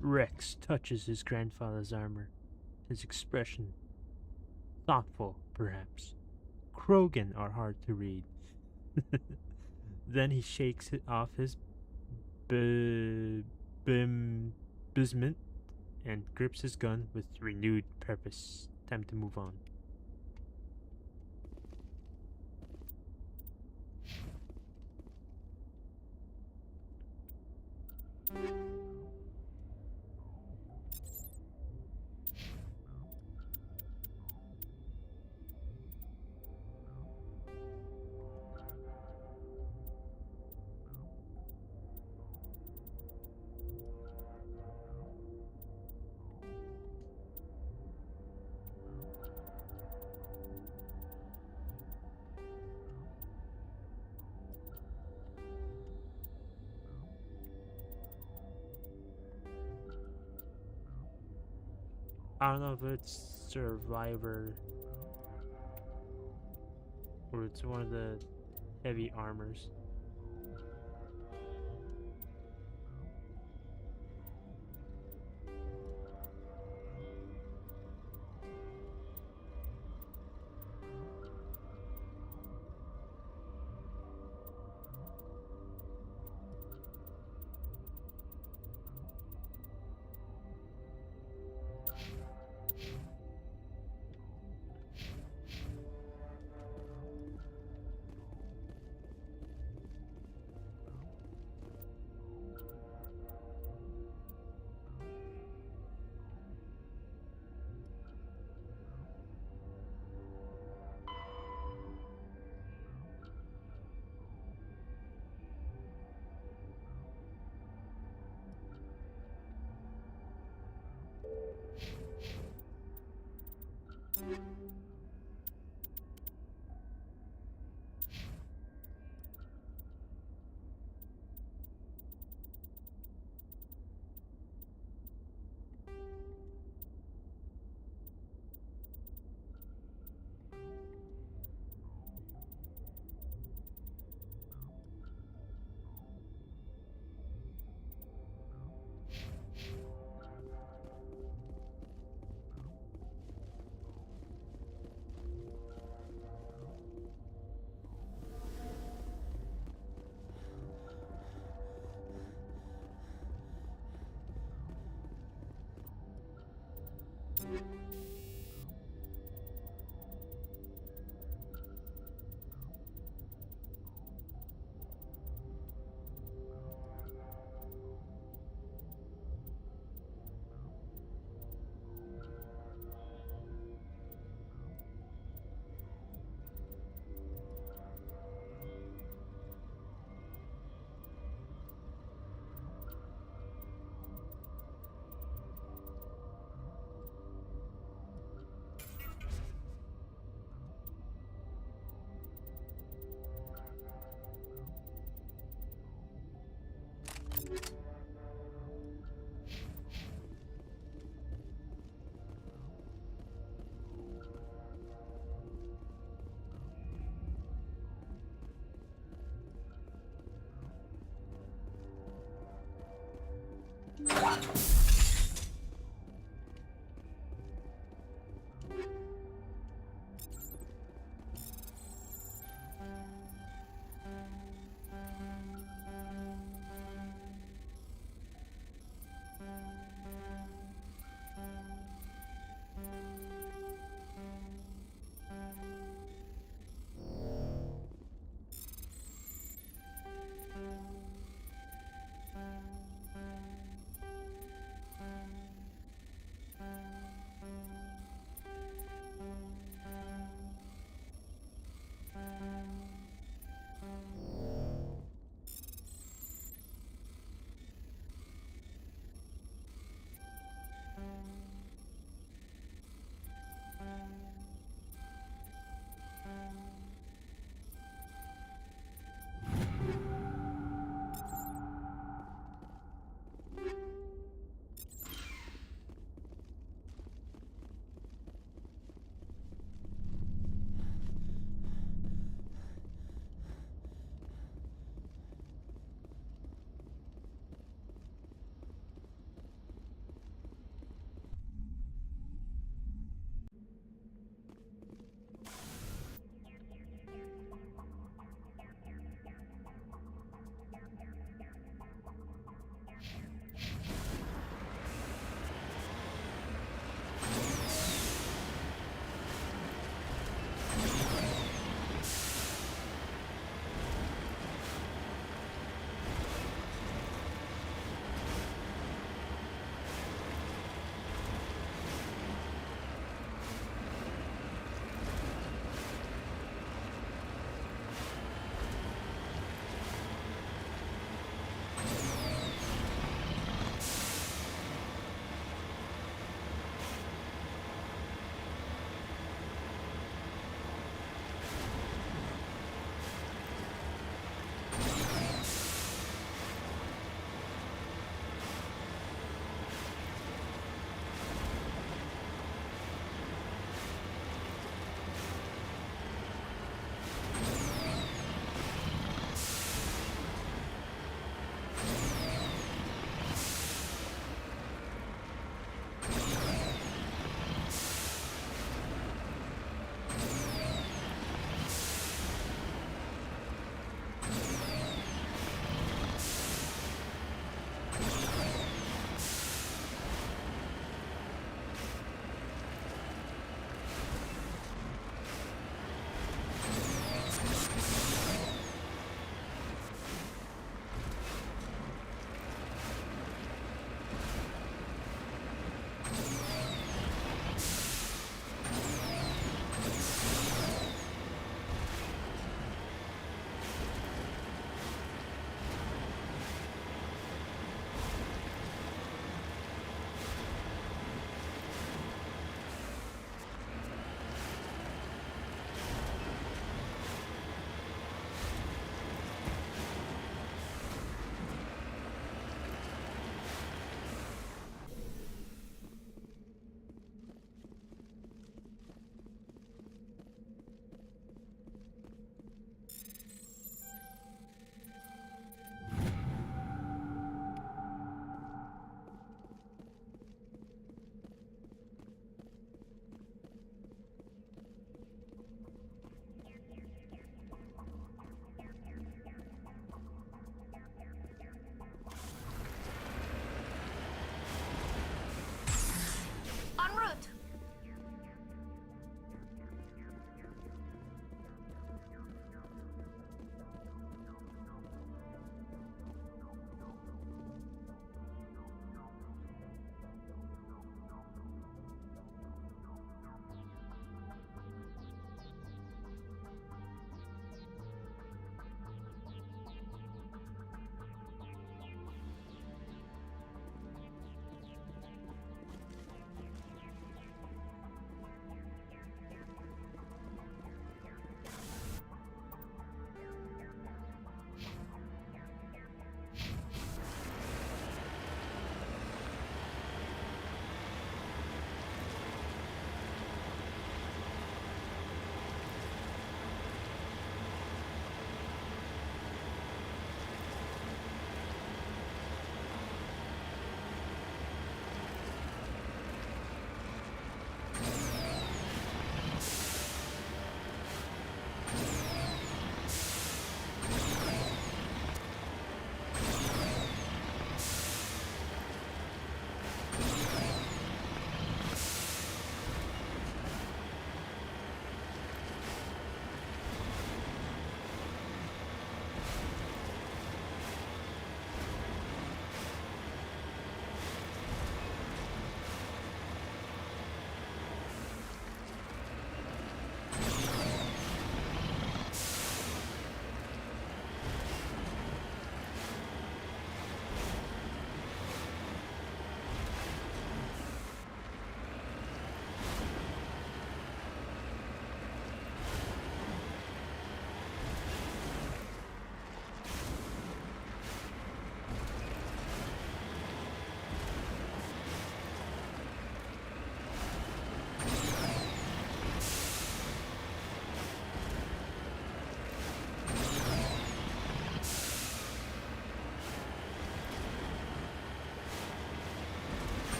Rex touches his grandfather's armor, his expression thoughtful, perhaps. Krogan are hard to read. Then he shakes it off his bismuth and grips his gun with renewed purpose. Time to move on. I don't know if it's Survivor or it's one of the heavy armors.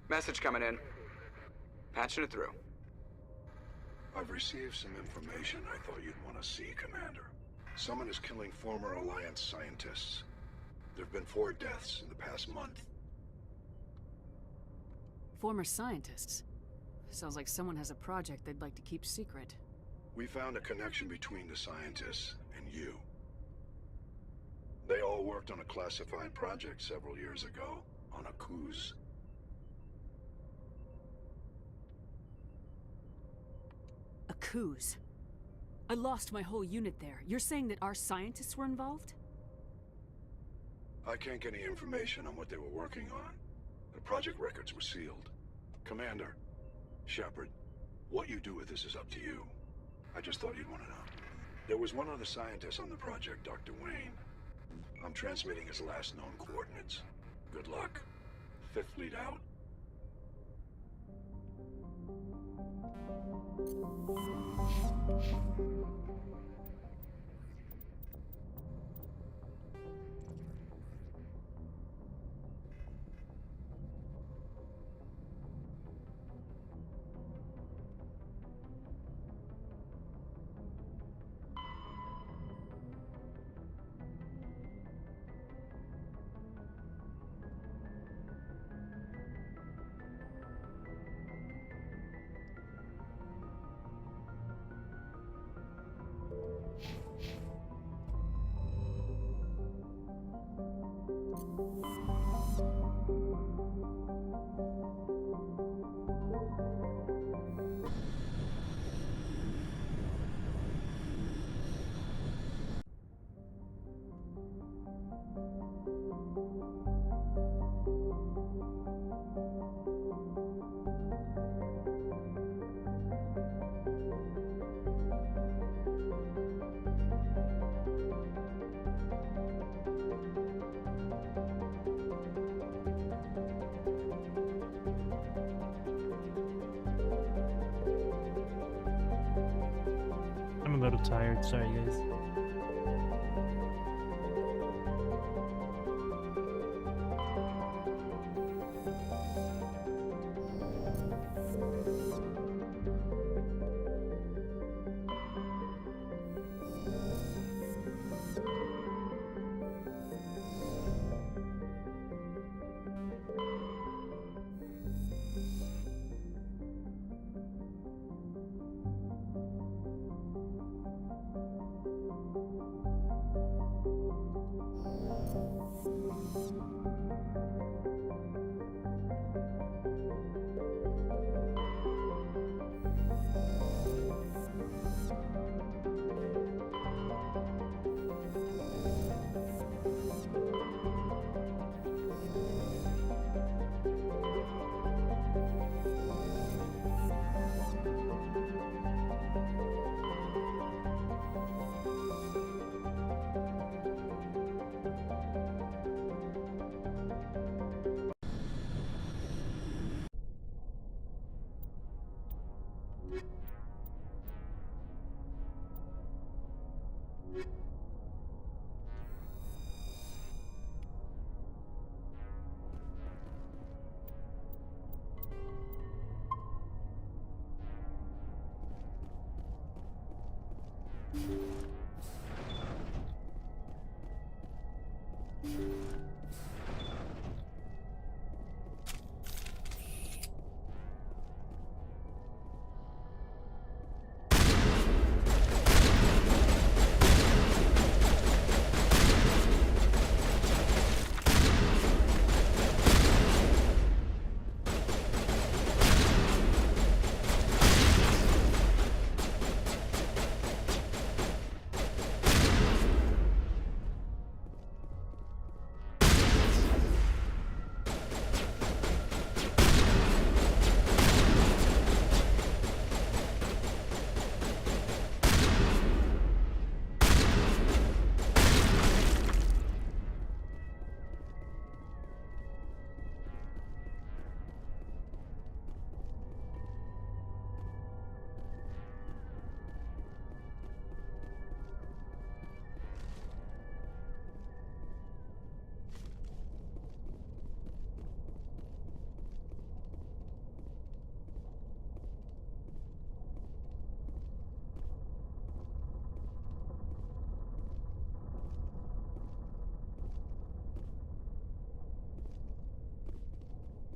Message coming in. Patching it through. I've received some information I thought you'd want to see, Commander. Someone is killing former Alliance scientists. There have been 4 deaths in the past month. Former scientists? Sounds like someone has a project they'd like to keep secret. We found a connection between the scientists and you. They all worked on a classified project several years ago, on a cruise. A cruise? I lost my whole unit there. You're saying that our scientists were involved? I can't get any information on what they were working on. The project records were sealed. Commander, Shepard, what you do with this is up to you. I just thought you'd want to know. There was one other scientist on the project, Dr. Wayne. I'm transmitting his last known coordinates. Good luck. 5th Fleet out. I'm a little tired, sorry guys.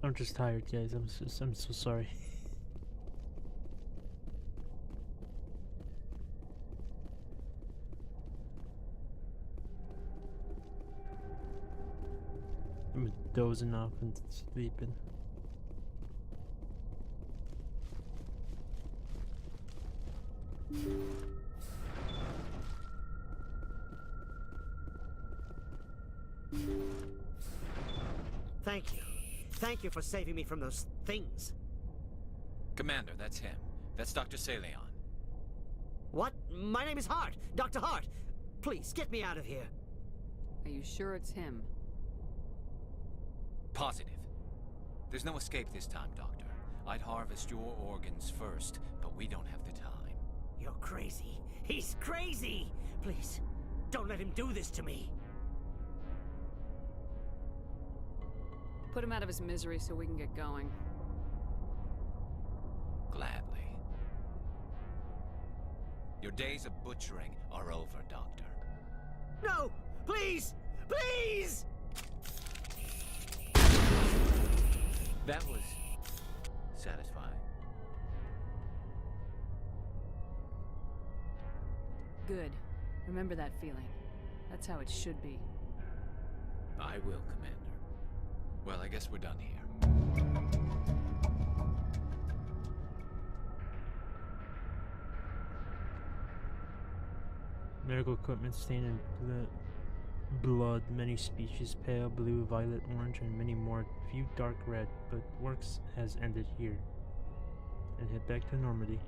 I'm just tired, guys. I'm so sorry. I'm dozing off and sleeping. Thank you. Thank you for saving me from those things. Commander, that's him. That's Dr. Saleon. What? My name is Hart. Dr. Hart. Please, get me out of here. Are you sure it's him? Positive. There's no escape this time, Doctor. I'd harvest your organs first, but we don't have the time. You're crazy. He's crazy! Please, don't let him do this to me. Put him out of his misery so we can get going. Gladly. Your days of butchering are over, Doctor. No! Please! Please! That was satisfying. Good. Remember that feeling. That's how it should be. I will, Commander. Well, I guess we're done here. Medical equipment stained in blood, many species, pale blue, violet, orange, and many more. Few dark red, but works has ended here. And head back to Normandy.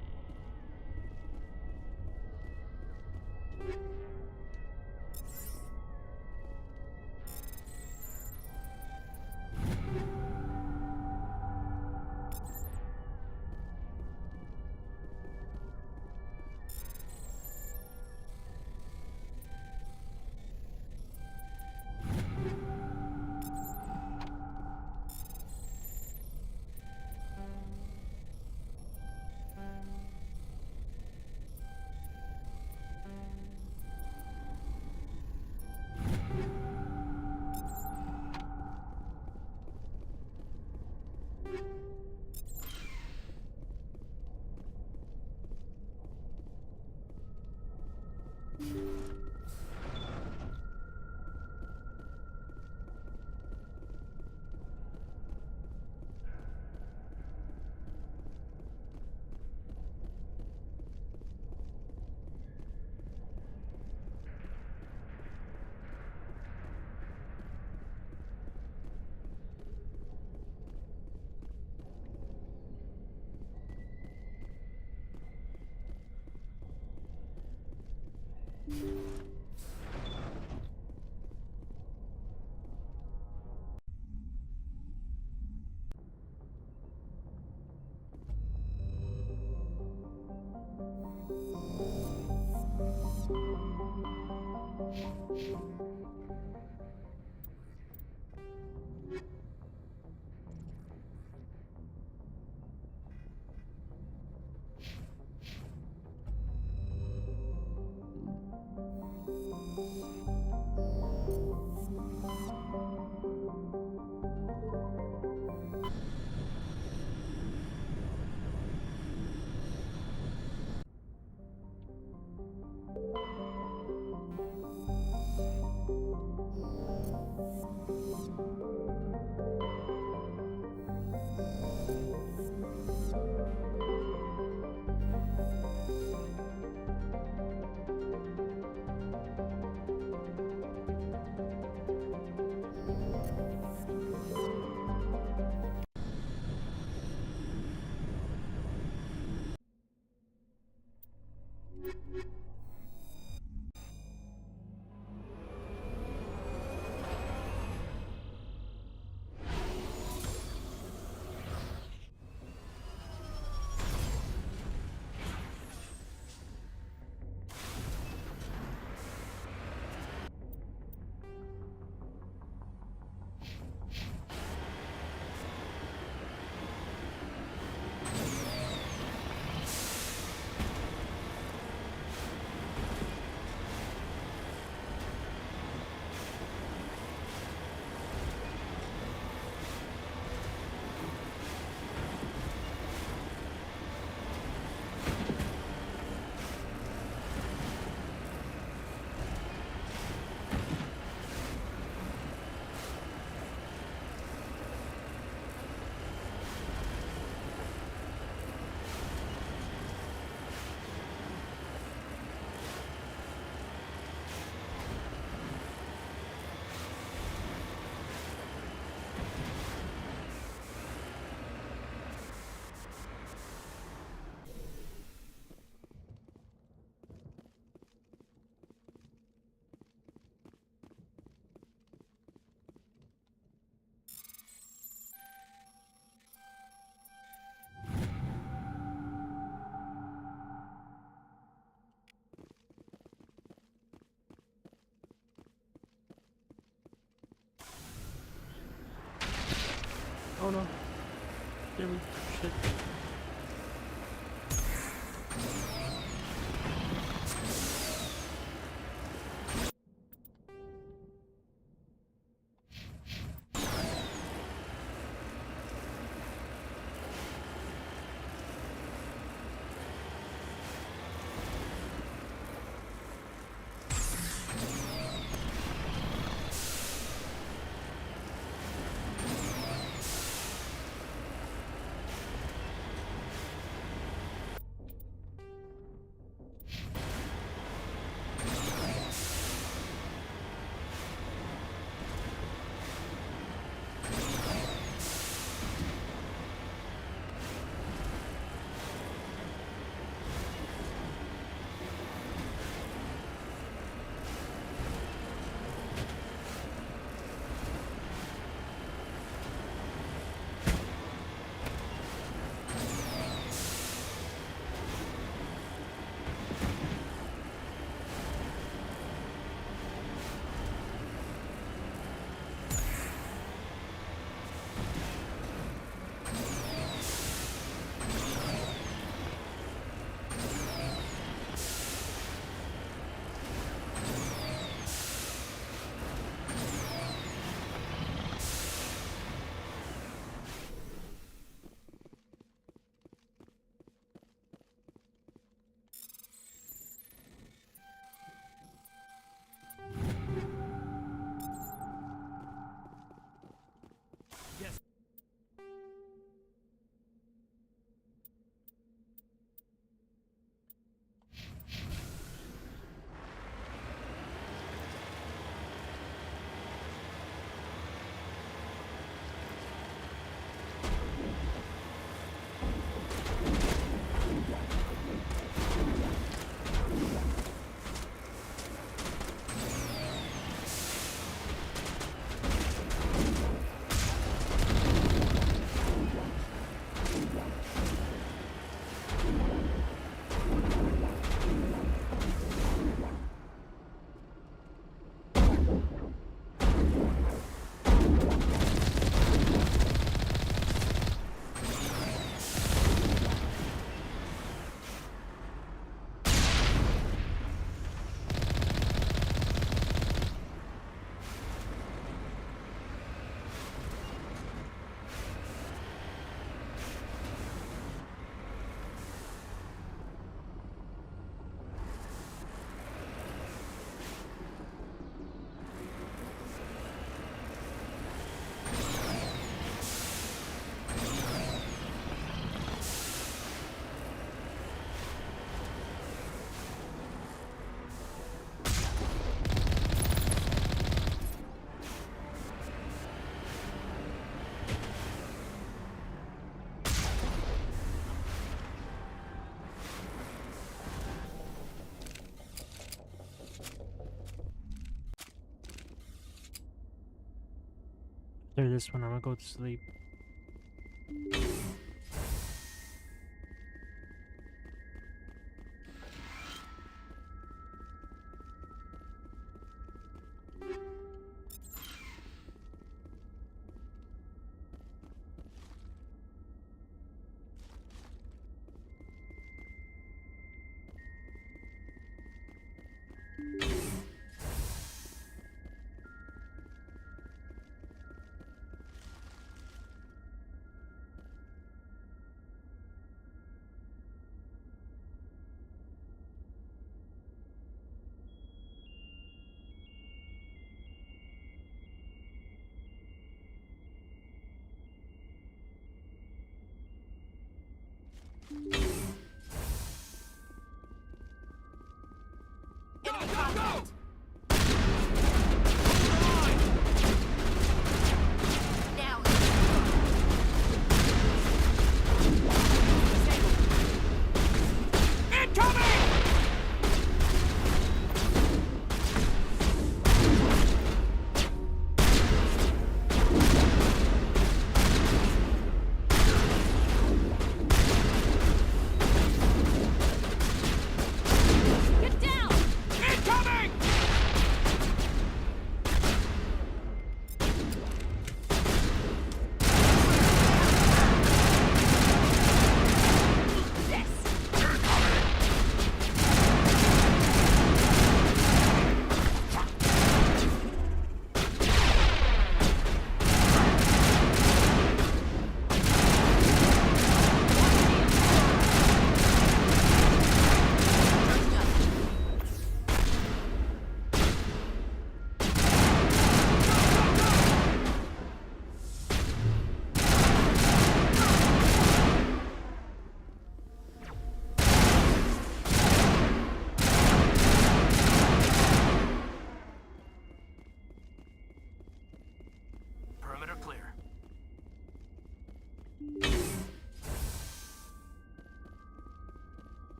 Silly shit. After this one, I'm gonna go to sleep.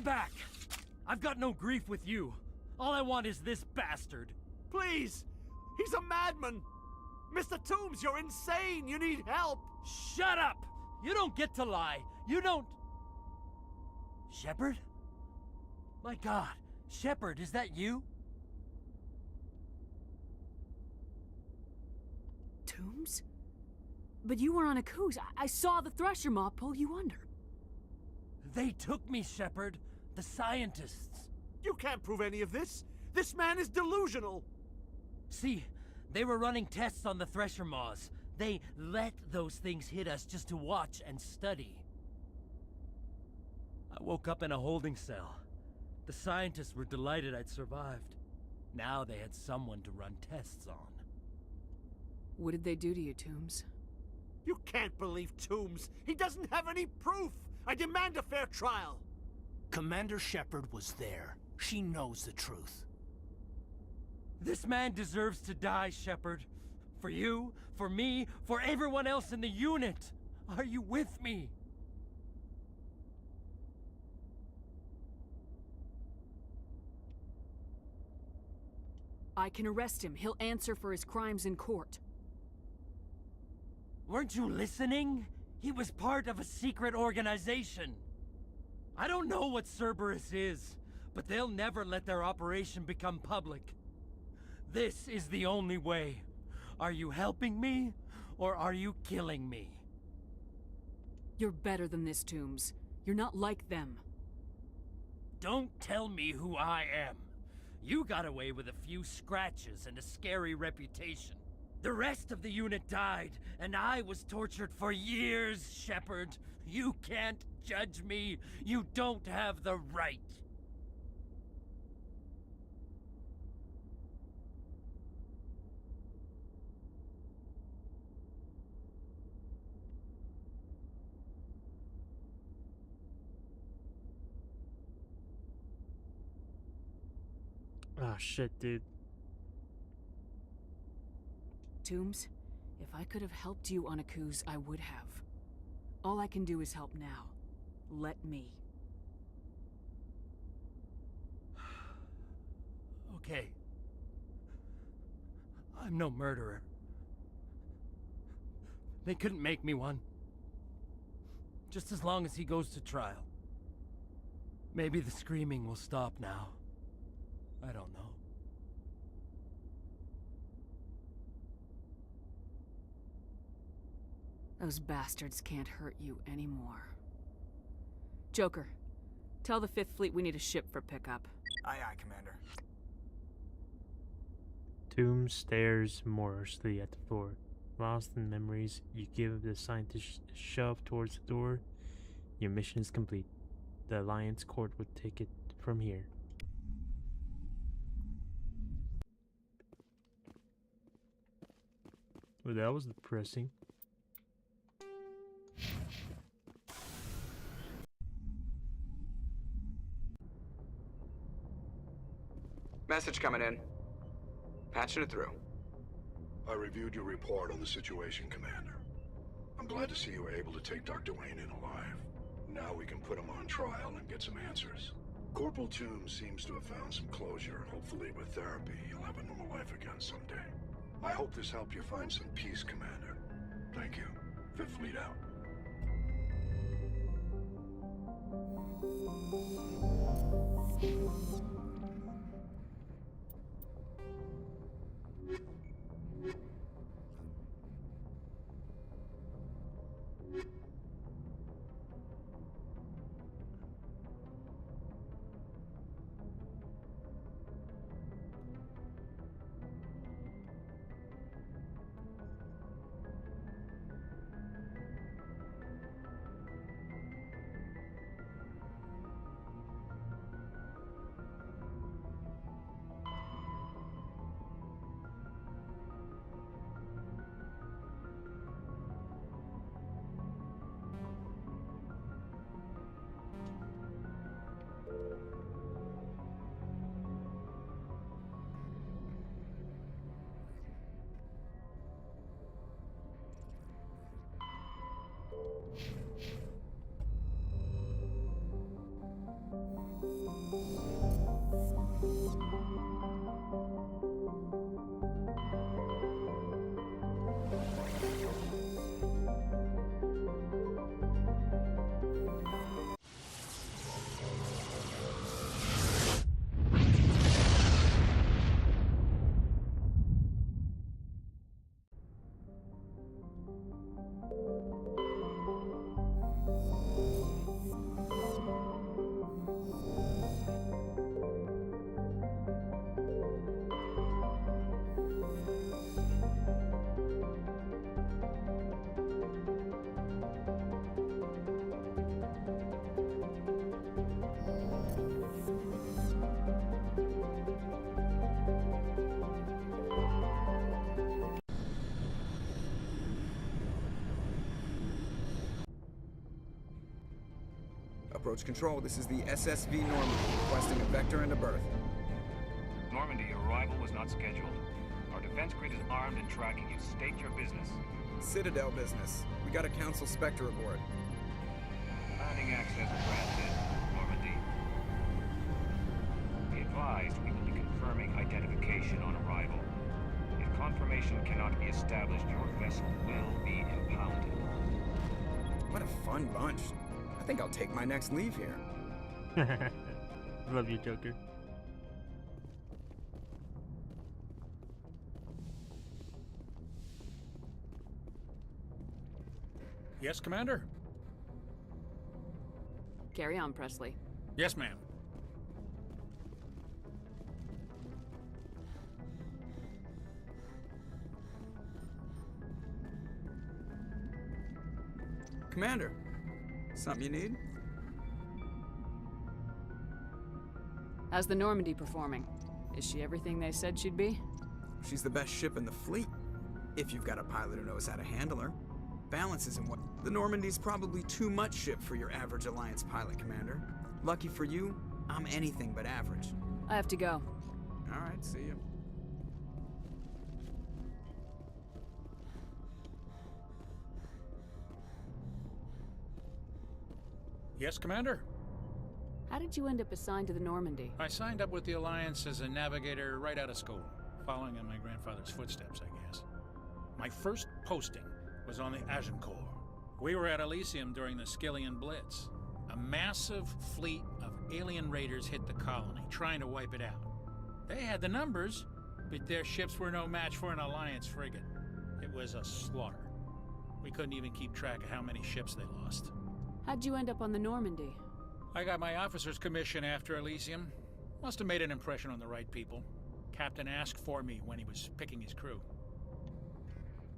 back! I've got no grief with you. All I want is this bastard. Please! He's a madman! Mr. Toombs, you're insane! You need help! Shut up! You don't get to lie. You don't... Shepard? My God, Shepard, is that you? Toombs? But you were on a cruise. I saw the Thresher Maw pull you under. They took me, Shepard. The scientists. You can't prove any of this. This man is delusional. See, they were running tests on the Thresher Maws. They let those things hit us just to watch and study. I woke up in a holding cell. The scientists were delighted I'd survived. Now they had someone to run tests on. What did they do to you, Toombs? You can't believe Toombs. He doesn't have any proof. I demand a fair trial. Commander Shepard was there. She knows the truth. This man deserves to die, Shepard. For you, for me, for everyone else in the unit. Are you with me? I can arrest him. He'll answer for his crimes in court. Weren't you listening? He was part of a secret organization. I don't know what Cerberus is, but they'll never let their operation become public. This is the only way. Are you helping me, or are you killing me? You're better than this, Toombs. You're not like them. Don't tell me who I am. You got away with a few scratches and a scary reputation. The rest of the unit died, and I was tortured for years, Shepard. You can't judge me. You don't have the right. Ah, shit, dude. Toombs, if I could have helped you on Akuz, I would have. All I can do is help now. Let me. Okay. I'm no murderer. They couldn't make me one. Just as long as he goes to trial. Maybe the screaming will stop now. I don't know. Those bastards can't hurt you anymore. Joker, tell the 5th Fleet we need a ship for pickup. Aye, aye, Commander. Toombs stares morosely at the floor. Lost in memories, you give the scientist a shove towards the door. Your mission is complete. The Alliance Court will take it from here. Well, that was depressing. Message coming in. Patching it through. I reviewed your report on the situation, Commander. I'm glad to see you were able to take Dr. Wayne in alive. Now we can put him on trial and get some answers. Corporal Toombs seems to have found some closure. Hopefully with therapy, he'll have a normal life again someday. I hope this helped you find some peace, Commander. Thank you. 5th Fleet out. Approach control, this is the SSV Normandy, requesting a vector and a berth. Normandy, your arrival was not scheduled. Our defense grid is armed and tracking you. State your business. Citadel business. We got a Council Spectre aboard. Landing access granted, Normandy. Be advised, we will be confirming identification on arrival. If confirmation cannot be established, your vessel will be impounded. What a fun bunch. I think I'll take my next leave here. Love you, Joker. Yes, Commander? Carry on, Presley. Yes, ma'am. Commander, something you need? How's the Normandy performing? Is she everything they said she'd be? She's the best ship in the fleet, if you've got a pilot who knows how to handle her. Balance isn't what... The Normandy's probably too much ship for your average Alliance pilot, Commander. Lucky for you, I'm anything but average. I have to go. All right, see you. Yes, Commander? How did you end up assigned to the Normandy? I signed up with the Alliance as a navigator right out of school, following in my grandfather's footsteps, I guess. My first posting was on the Agincourt. We were at Elysium during the Skillian Blitz. A massive fleet of alien raiders hit the colony, trying to wipe it out. They had the numbers, but their ships were no match for an Alliance frigate. It was a slaughter. We couldn't even keep track of how many ships they lost. How'd you end up on the Normandy? I got my officer's commission after Elysium. Must have made an impression on the right people. Captain asked for me when he was picking his crew.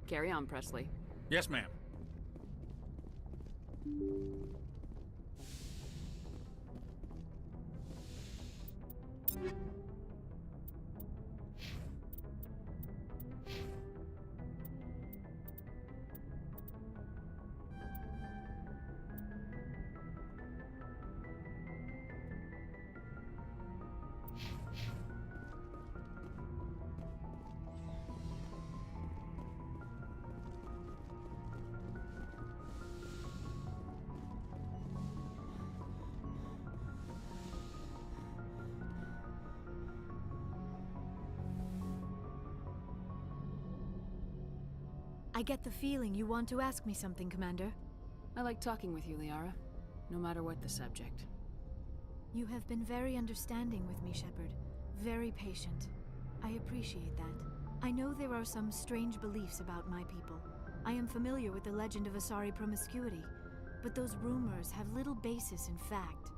Carry on, Presley. Yes, ma'am. I get the feeling you want to ask me something, Commander. I like talking with you, Liara, no matter what the subject. You have been very understanding with me, Shepard. Very patient. I appreciate that. I know there are some strange beliefs about my people. I am familiar with the legend of Asari promiscuity, but those rumors have little basis in fact.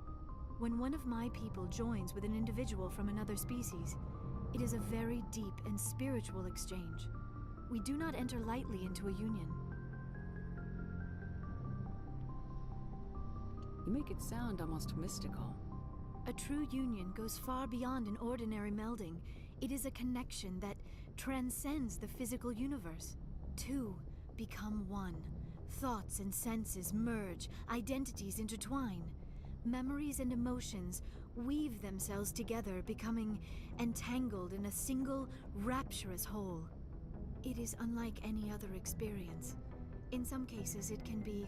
When one of my people joins with an individual from another species, it is a very deep and spiritual exchange. We do not enter lightly into a union. You make it sound almost mystical. A true union goes far beyond an ordinary melding. It is a connection that transcends the physical universe. Two become one. Thoughts and senses merge, identities intertwine. Memories and emotions weave themselves together, becoming entangled in a single, rapturous whole. It is unlike any other experience. In some cases, it can be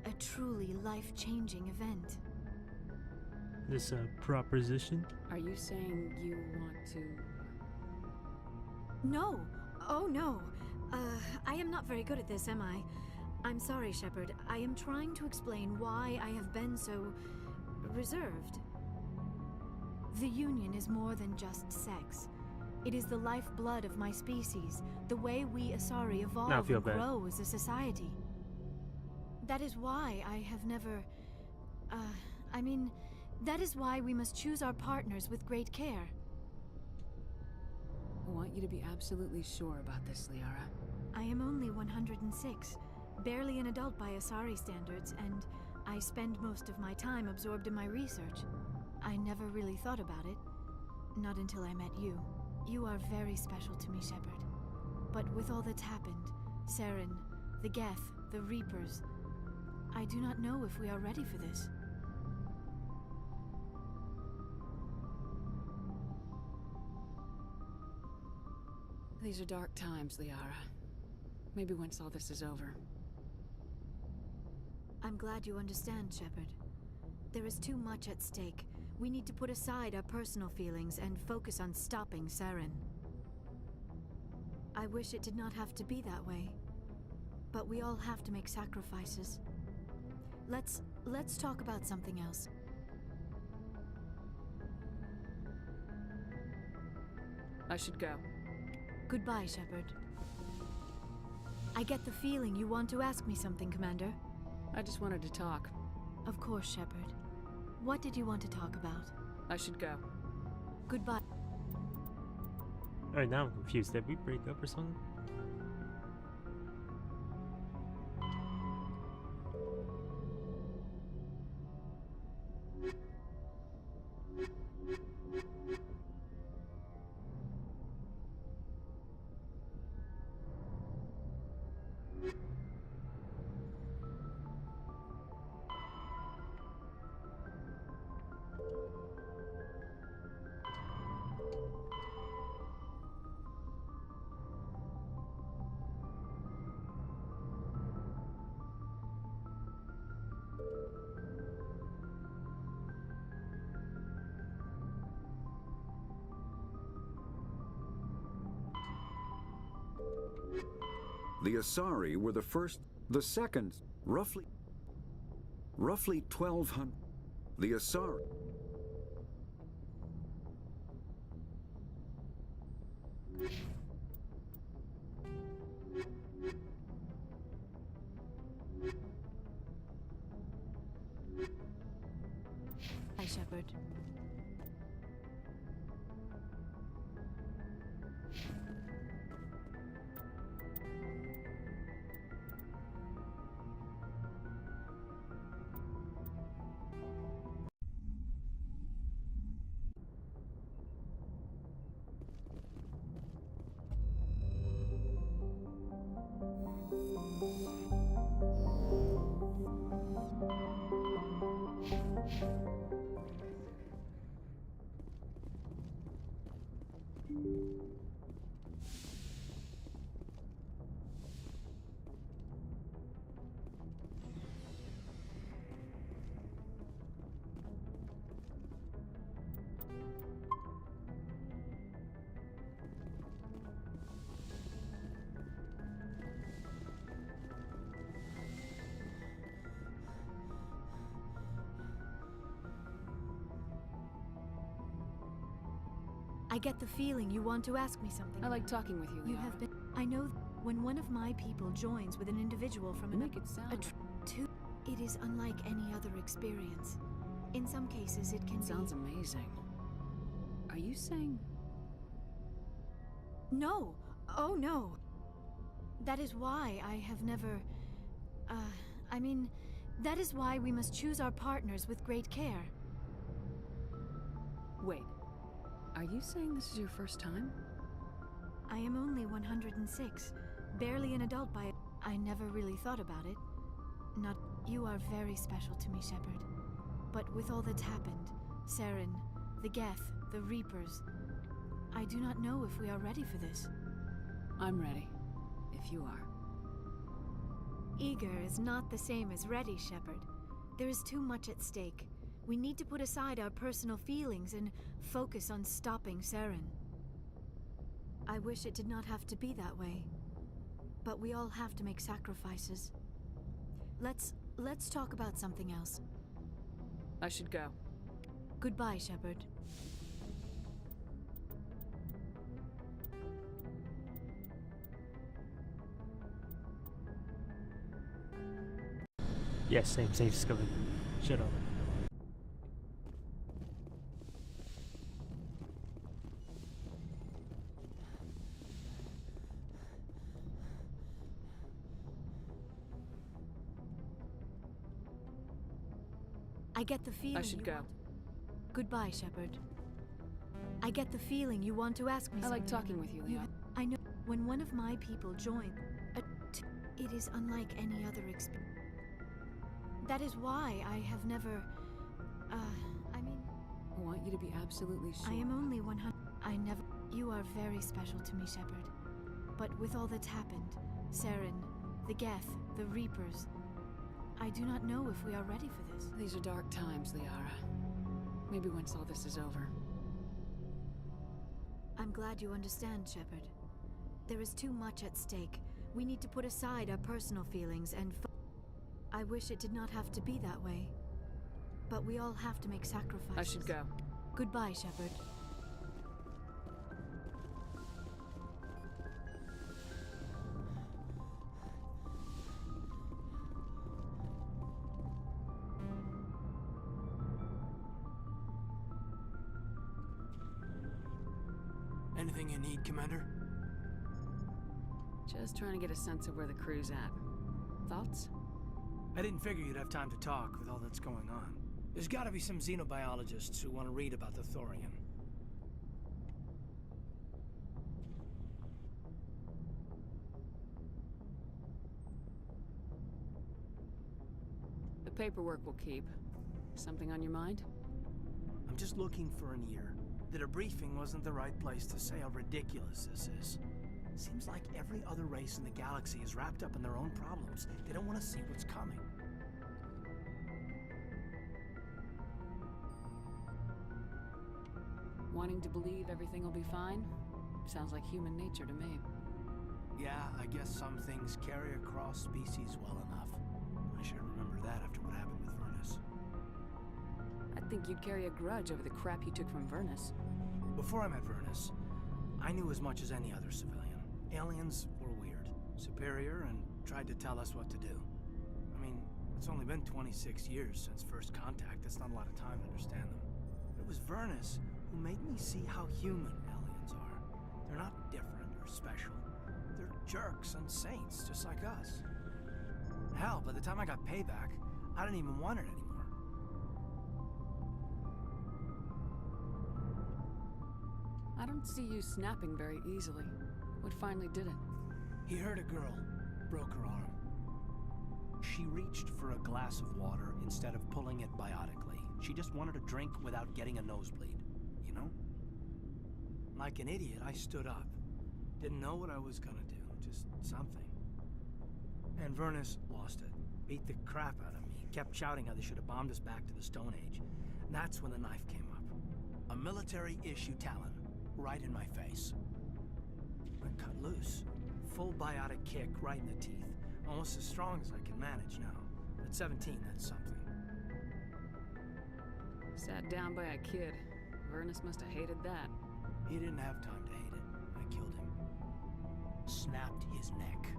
a truly life-changing event. This proposition? Are you saying you want to... No. Oh, no. I am not very good at this, am I? I'm sorry, Shepard. I am trying to explain why I have been so... reserved. The Union is more than just sex. It is the lifeblood of my species, the way we Asari evolve and grow as a society. That is why I have never... that is why we must choose our partners with great care. I want you to be absolutely sure about this, Liara. I am only 106, barely an adult by Asari standards, and I spend most of my time absorbed in my research. I never really thought about it, not until I met you. You are very special to me, Shepard. But with all that's happened, Saren, the Geth, the Reapers, I do not know if we are ready for this. These are dark times, Liara. Maybe once all this is over. I'm glad you understand, Shepard. There is too much at stake. We need to put aside our personal feelings and focus on stopping Saren. I wish it did not have to be that way. But we all have to make sacrifices. Let's talk about something else. I should go. Goodbye, Shepard. I get the feeling you want to ask me something, Commander. I just wanted to talk. Of course, Shepard. What did you want to talk about? I should go. Goodbye. Alright, now I'm confused. Did we break up or something? The Asari were the first, the second, roughly 1,200. The Asari. Hi, Shepard. I get the feeling you want to ask me something. I like talking with you, Liara. You have been... I know when one of my people joins with an individual from Make it sound... It is unlike any other experience. In some cases, it can Sounds amazing. Are you saying... No! Oh, no! That is why I have never... I mean, that is why we must choose our partners with great care. Wait. Are you saying this is your first time? I am only 106, barely an adult by... I never really thought about it. Not... You are very special to me, Shepard. But with all that's happened, Saren, the Geth, the Reapers, I do not know if we are ready for this. I'm ready, if you are. Eager is not the same as ready, Shepard. There is too much at stake. We need to put aside our personal feelings and focus on stopping Saren. I wish it did not have to be that way. But we all have to make sacrifices. Let's talk about something else. I should go. Goodbye, Shepard. Yes, same, just go ahead. Shut up. I get the feeling I should go. Goodbye, Shepard. I get the feeling you want to ask me I like something. talking with you, Liara. I know when one of my people join, it is unlike any other experience. That is why I have never, I mean... I want you to be absolutely sure. I am only 100... I never... You are very special to me, Shepard. But with all that's happened, Saren, the Geth, the Reapers, I do not know if we are ready for this. These are dark times, Liara. Maybe once all this is over. I'm glad you understand, Shepard. There is too much at stake. We need to put aside our personal feelings and I wish it did not have to be that way. But we all have to make sacrifices. I should go. Goodbye, Shepard. Anything you need, Commander? Just trying to get a sense of where the crew's at. Thoughts? I didn't figure you'd have time to talk with all that's going on. There's gotta be some xenobiologists who want to read about the Thorian. The paperwork will keep. Something on your mind? I'm just looking for an ear. The debriefing wasn't the right place to say how ridiculous this is. Seems like every other race in the galaxy is wrapped up in their own problems. They don't want to see what's coming. Wanting to believe everything will be fine? Sounds like human nature to me. Yeah, I guess some things carry across species well enough. I should remember that after what happened with Vernus. I think you'd carry a grudge over the crap you took from Vernus. Before I met Vernus, I knew as much as any other civilian. Aliens were weird, superior, and tried to tell us what to do. I mean, it's only been 26 years since first contact. That's not a lot of time to understand them. But it was Vernus who made me see how human aliens are. They're not different or special. They're jerks and saints, just like us. Hell, by the time I got payback, I didn't even want it anymore. I don't see you snapping very easily. What finally did it? He hurt a girl, broke her arm. She reached for a glass of water instead of pulling it biotically. She just wanted a drink without getting a nosebleed, you know? Like an idiot, I stood up. Didn't know what I was gonna do, just something. And Vernus lost it. Beat the crap out of me. Kept shouting how they should have bombed us back to the Stone Age. And that's when the knife came up. A military-issue Talon, right in my face. I cut loose. Full biotic kick right in the teeth. Almost as strong as I can manage now. At 17, that's something. Sat down by a kid. Vernus must have hated that. He didn't have time to hate it. I killed him. Snapped his neck.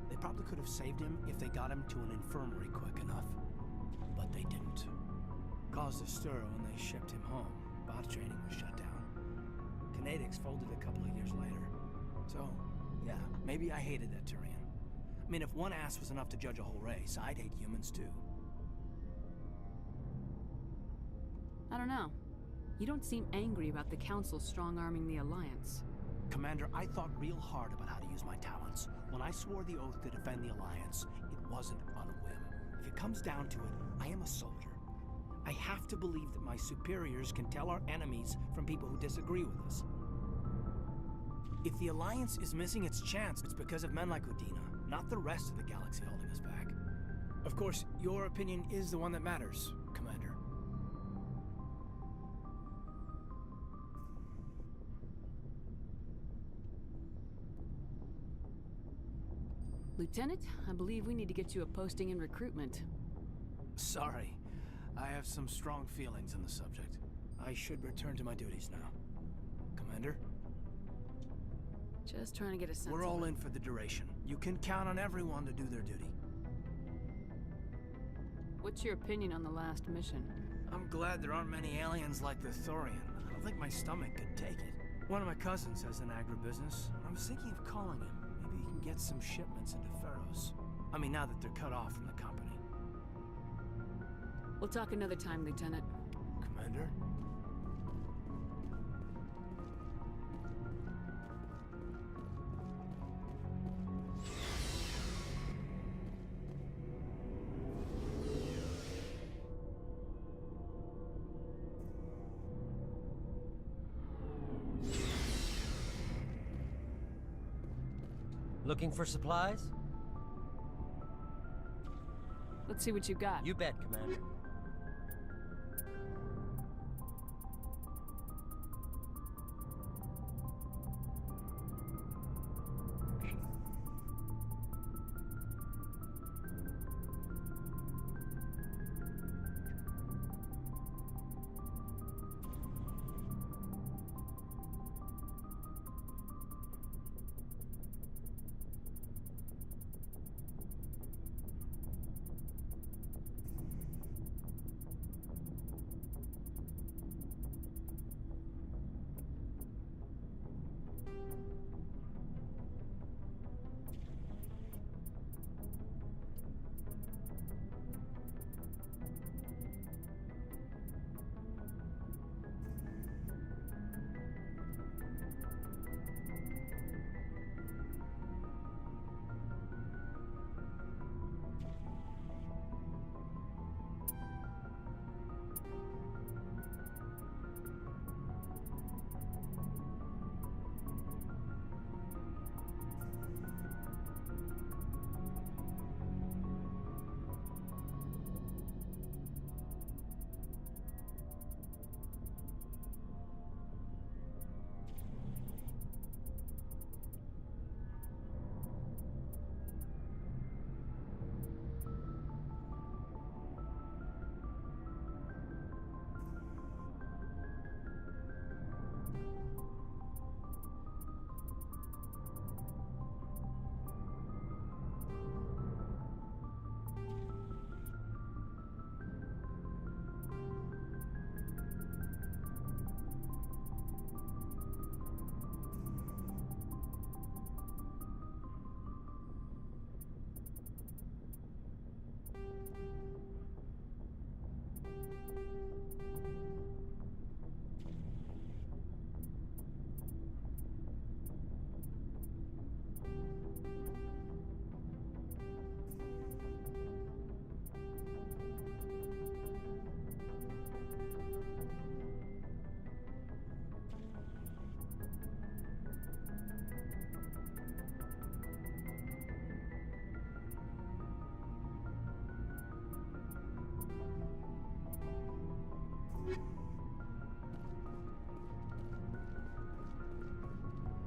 They probably could have saved him if they got him to an infirmary quick enough. But they didn't. Caused a stir when they shipped him home. Bot training was shut down. Kinetics folded a couple of years later. So, yeah, maybe I hated that Turian. I mean, if one ass was enough to judge a whole race, I'd hate humans too. I don't know. You don't seem angry about the Council strong-arming the Alliance. Commander, I thought real hard about how to use my talents. When I swore the oath to defend the Alliance, it wasn't on a whim. If it comes down to it, I am a soldier. I have to believe that my superiors can tell our enemies from people who disagree with us. If the Alliance is missing its chance, it's because of men like Udina, not the rest of the galaxy holding us back. Of course, your opinion is the one that matters, Commander. Lieutenant, I believe we need to get you a posting in recruitment. Sorry. I have some strong feelings on the subject. I should return to my duties now. Commander? Just trying to get a sense We're all in for the duration. You can count on everyone to do their duty. What's your opinion on the last mission? I'm glad there aren't many aliens like the Thorian. I don't think my stomach could take it. One of my cousins has an agribusiness. I was thinking of calling him. Maybe he can get some shipments into Pharos. I mean, now that they're cut off from the company. We'll talk another time, Lieutenant. Commander? Looking for supplies? Let's see what you got. You bet, Commander.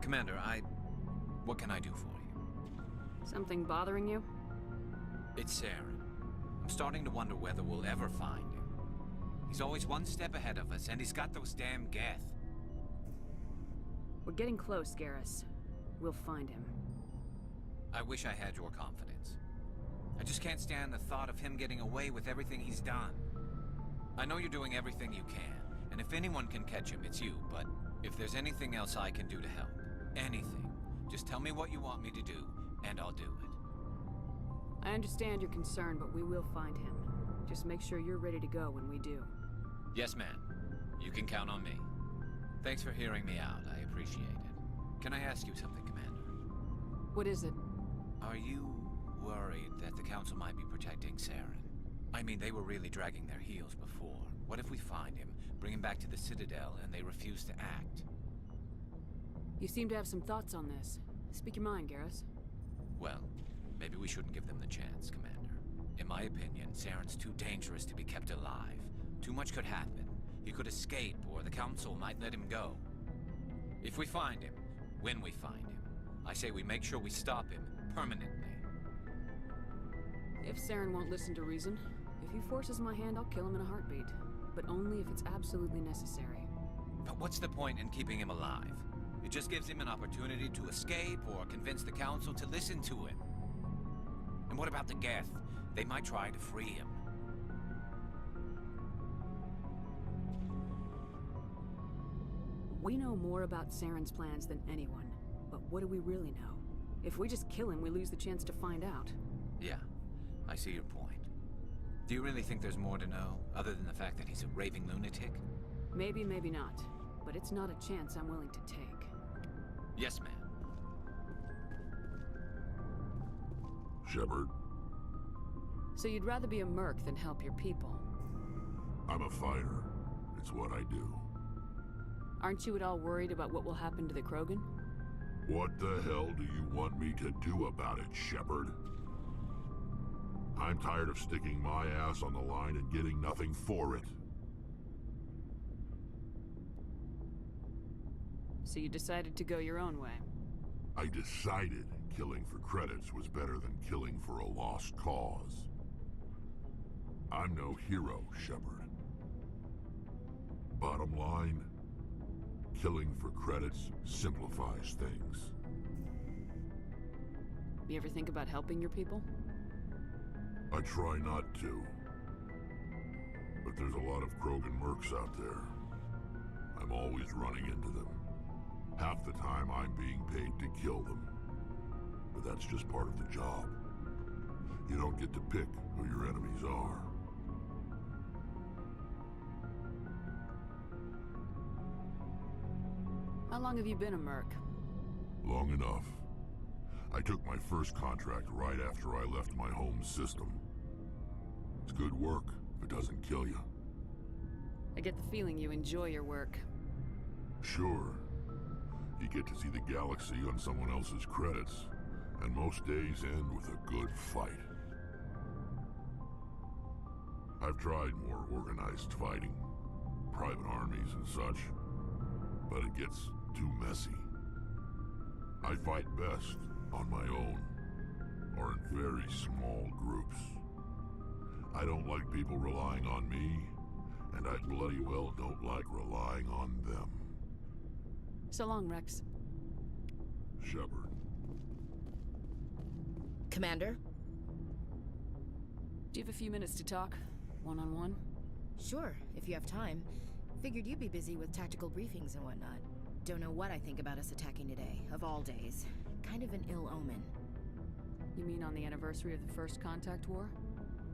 Commander, what can I do for you? Something bothering you? It's Saren. I'm starting to wonder whether we'll ever find him. He's always one step ahead of us, and he's got those damn Geth. We're getting close, Garrus. We'll find him. I wish I had your confidence. I just can't stand the thought of him getting away with everything he's done. I know you're doing everything you can, and if anyone can catch him, it's you, but if there's anything else I can do to help, anything, just tell me what you want me to do, and I'll do it. I understand your concern, but we will find him. Just make sure you're ready to go when we do. Yes, ma'am. You can count on me. Thanks for hearing me out. I appreciate it. Can I ask you something, Commander? What is it? Are you worried that the Council might be protecting Saren? I mean, they were really dragging their heels before. What if we find him, bring him back to the Citadel, and they refuse to act? You seem to have some thoughts on this. Speak your mind, Garrus. Well, maybe we shouldn't give them the chance, Commander. In my opinion, Saren's too dangerous to be kept alive. Too much could happen. He could escape, or the Council might let him go. If we find him, when we find him, I say we make sure we stop him permanently. If Saren won't listen to reason, if he forces my hand, I'll kill him in a heartbeat. But only if it's absolutely necessary. But what's the point in keeping him alive? It just gives him an opportunity to escape or convince the Council to listen to him. And what about the Geth? They might try to free him. We know more about Saren's plans than anyone. But what do we really know? If we just kill him, we lose the chance to find out. Yeah, I see your point. Do you really think there's more to know, other than the fact that he's a raving lunatic? Maybe, maybe not. But it's not a chance I'm willing to take. Yes, ma'am. Shepard? So you'd rather be a merc than help your people? I'm a fighter. It's what I do. Aren't you at all worried about what will happen to the Krogan? What the hell do you want me to do about it, Shepard? I'm tired of sticking my ass on the line and getting nothing for it. So you decided to go your own way? I decided killing for credits was better than killing for a lost cause. I'm no hero, Shepard. Bottom line, killing for credits simplifies things. You ever think about helping your people? I try not to. But there's a lot of Krogan mercs out there. I'm always running into them. Half the time I'm being paid to kill them. But that's just part of the job. You don't get to pick who your enemies are. How long have you been a merc? Long enough. I took my first contract right after I left my home system. It's good work if it doesn't kill you. I get the feeling you enjoy your work. Sure. You get to see the galaxy on someone else's credits, and most days end with a good fight. I've tried more organized fighting, private armies and such, but it gets too messy. I fight best on my own, or in very small groups. I don't like people relying on me, and I bloody well don't like relying on them. So long, Rex. Shepard. Commander? Do you have a few minutes to talk? One-on-one? Sure, if you have time. Figured you'd be busy with tactical briefings and whatnot. Don't know what I think about us attacking today, of all days. Kind of an ill omen. You mean on the anniversary of the First Contact War?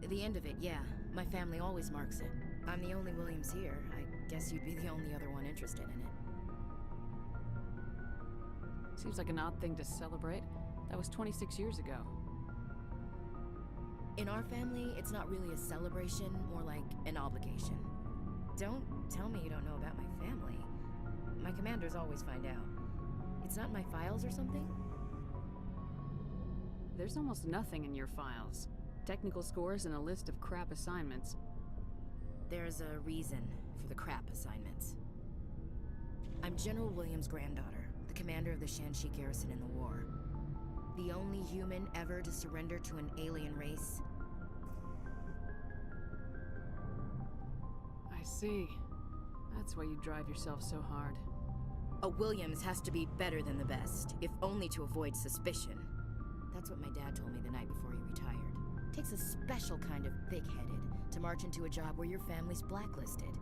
The end of it, yeah. My family always marks it. I'm the only Williams here. I guess you'd be the only other one interested in it. Seems like an odd thing to celebrate. That was 26 years ago. In our family, it's not really a celebration, more like an obligation. Don't tell me you don't know about my family. My commanders always find out. It's not in my files or something? There's almost nothing in your files. Technical scores and a list of crap assignments. There's a reason for the crap assignments. I'm General Williams' granddaughter, the commander of the Shanxi garrison in the war. The only human ever to surrender to an alien race. I see. That's why you drive yourself so hard. A Williams has to be better than the best, if only to avoid suspicion. That's what my dad told me the night before he retired. Takes a special kind of thick-headed to march into a job where your family's blacklisted.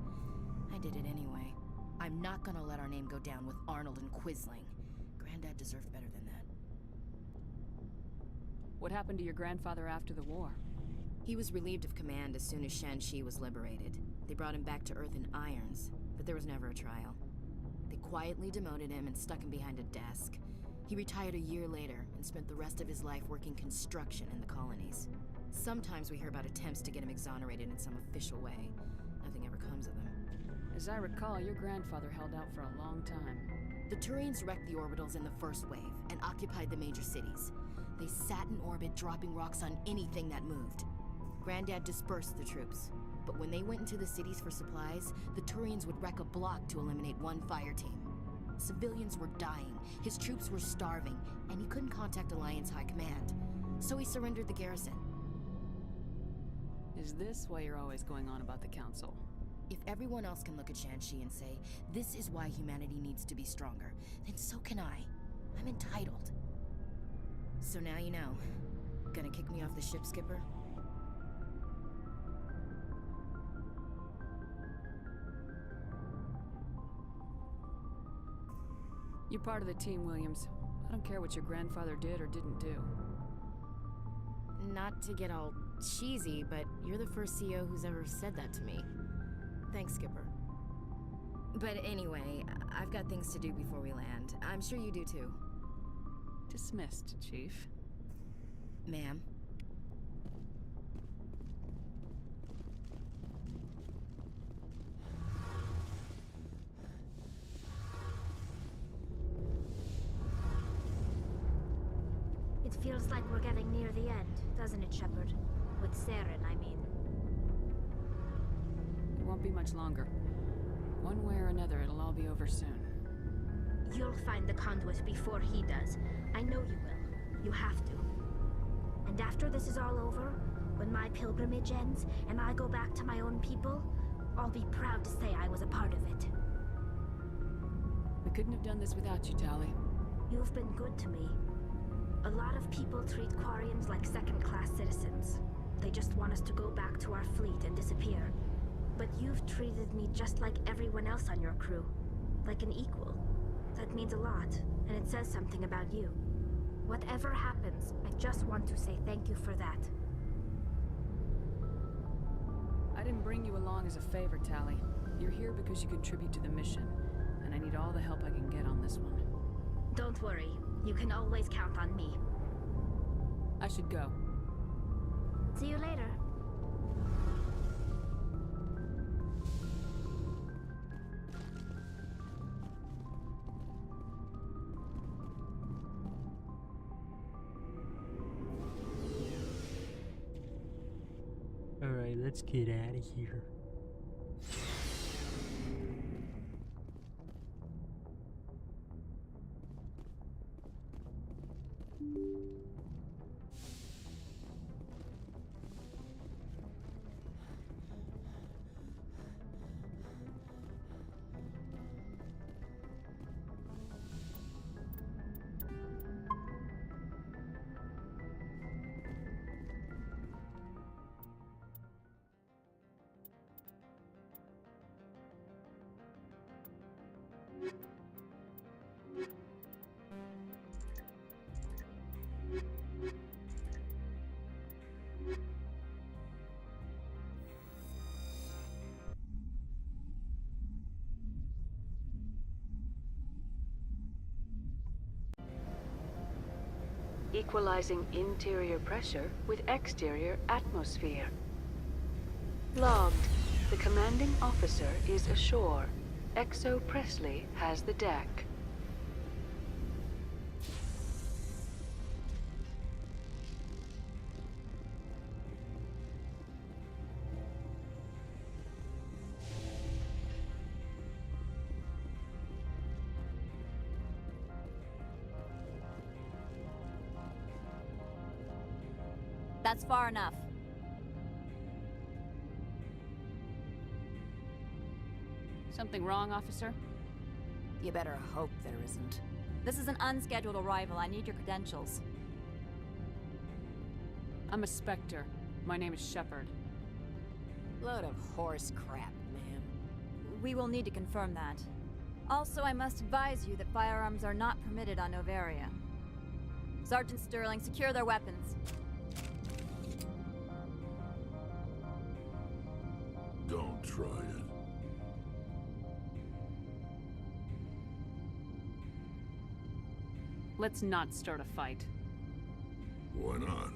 I did it anyway. I'm not gonna let our name go down with Arnold and Quisling. Granddad deserved better than that. What happened to your grandfather after the war? He was relieved of command as soon as Shanxi was liberated. They brought him back to Earth in irons, but there was never a trial. They quietly demoted him and stuck him behind a desk. He retired a year later and spent the rest of his life working construction in the colonies. Sometimes we hear about attempts to get him exonerated in some official way. Nothing ever comes of them. As I recall, your grandfather held out for a long time. The Turians wrecked the orbitals in the first wave and occupied the major cities. They sat in orbit, dropping rocks on anything that moved. Granddad dispersed the troops, but when they went into the cities for supplies, the Turians would wreck a block to eliminate one fire team. Civilians were dying, his troops were starving, and he couldn't contact Alliance High Command. So he surrendered the garrison. Is this why you're always going on about the Council? If everyone else can look at Shanxi and say, this is why humanity needs to be stronger, then so can I. I'm entitled. So now you know. Gonna kick me off the ship, Skipper? You're part of the team, Williams. I don't care what your grandfather did or didn't do. Not to get all cheesy, but you're the first CEO who's ever said that to me. Thanks, Skipper. But anyway, I've got things to do before we land. I'm sure you do too. Dismissed, Chief. Ma'am. It feels like we're getting near the end, doesn't it, Shepard? With Saren, I mean. It won't be much longer. One way or another, it'll all be over soon. You'll find the conduit before he does. I know you will. You have to. And after this is all over, when my pilgrimage ends and I go back to my own people, I'll be proud to say I was a part of it. We couldn't have done this without you, Tali. You've been good to me. A lot of people treat Quarians like second-class citizens. They just want us to go back to our fleet and disappear. But you've treated me just like everyone else on your crew. Like an equal. That means a lot, and it says something about you. Whatever happens, I just want to say thank you for that. I didn't bring you along as a favor, Tali. You're here because you contribute to the mission, and I need all the help I can get on this one. Don't worry. You can always count on me. I should go. See you later. Alright, let's get out of here. Equalizing interior pressure with exterior atmosphere. Logged. The commanding officer is ashore. Exo Presley has the deck. That's far enough. Something wrong, officer? You better hope there isn't. This is an unscheduled arrival. I need your credentials. I'm a Spectre. My name is Shepard. Load of horse crap, ma'am. We will need to confirm that. Also, I must advise you that firearms are not permitted on Noveria. Sergeant Sterling, secure their weapons. Don't try it. Let's not start a fight. Why not?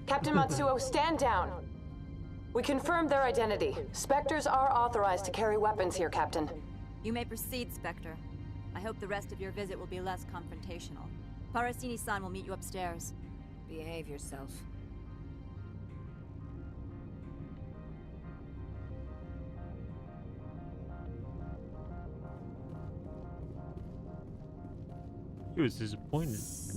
Captain Matsuo, stand down. We confirmed their identity. Spectres are authorized to carry weapons here, Captain. You may proceed, Spectre. I hope the rest of your visit will be less confrontational. Parasini-san will meet you upstairs. Behave yourself. He was disappointed.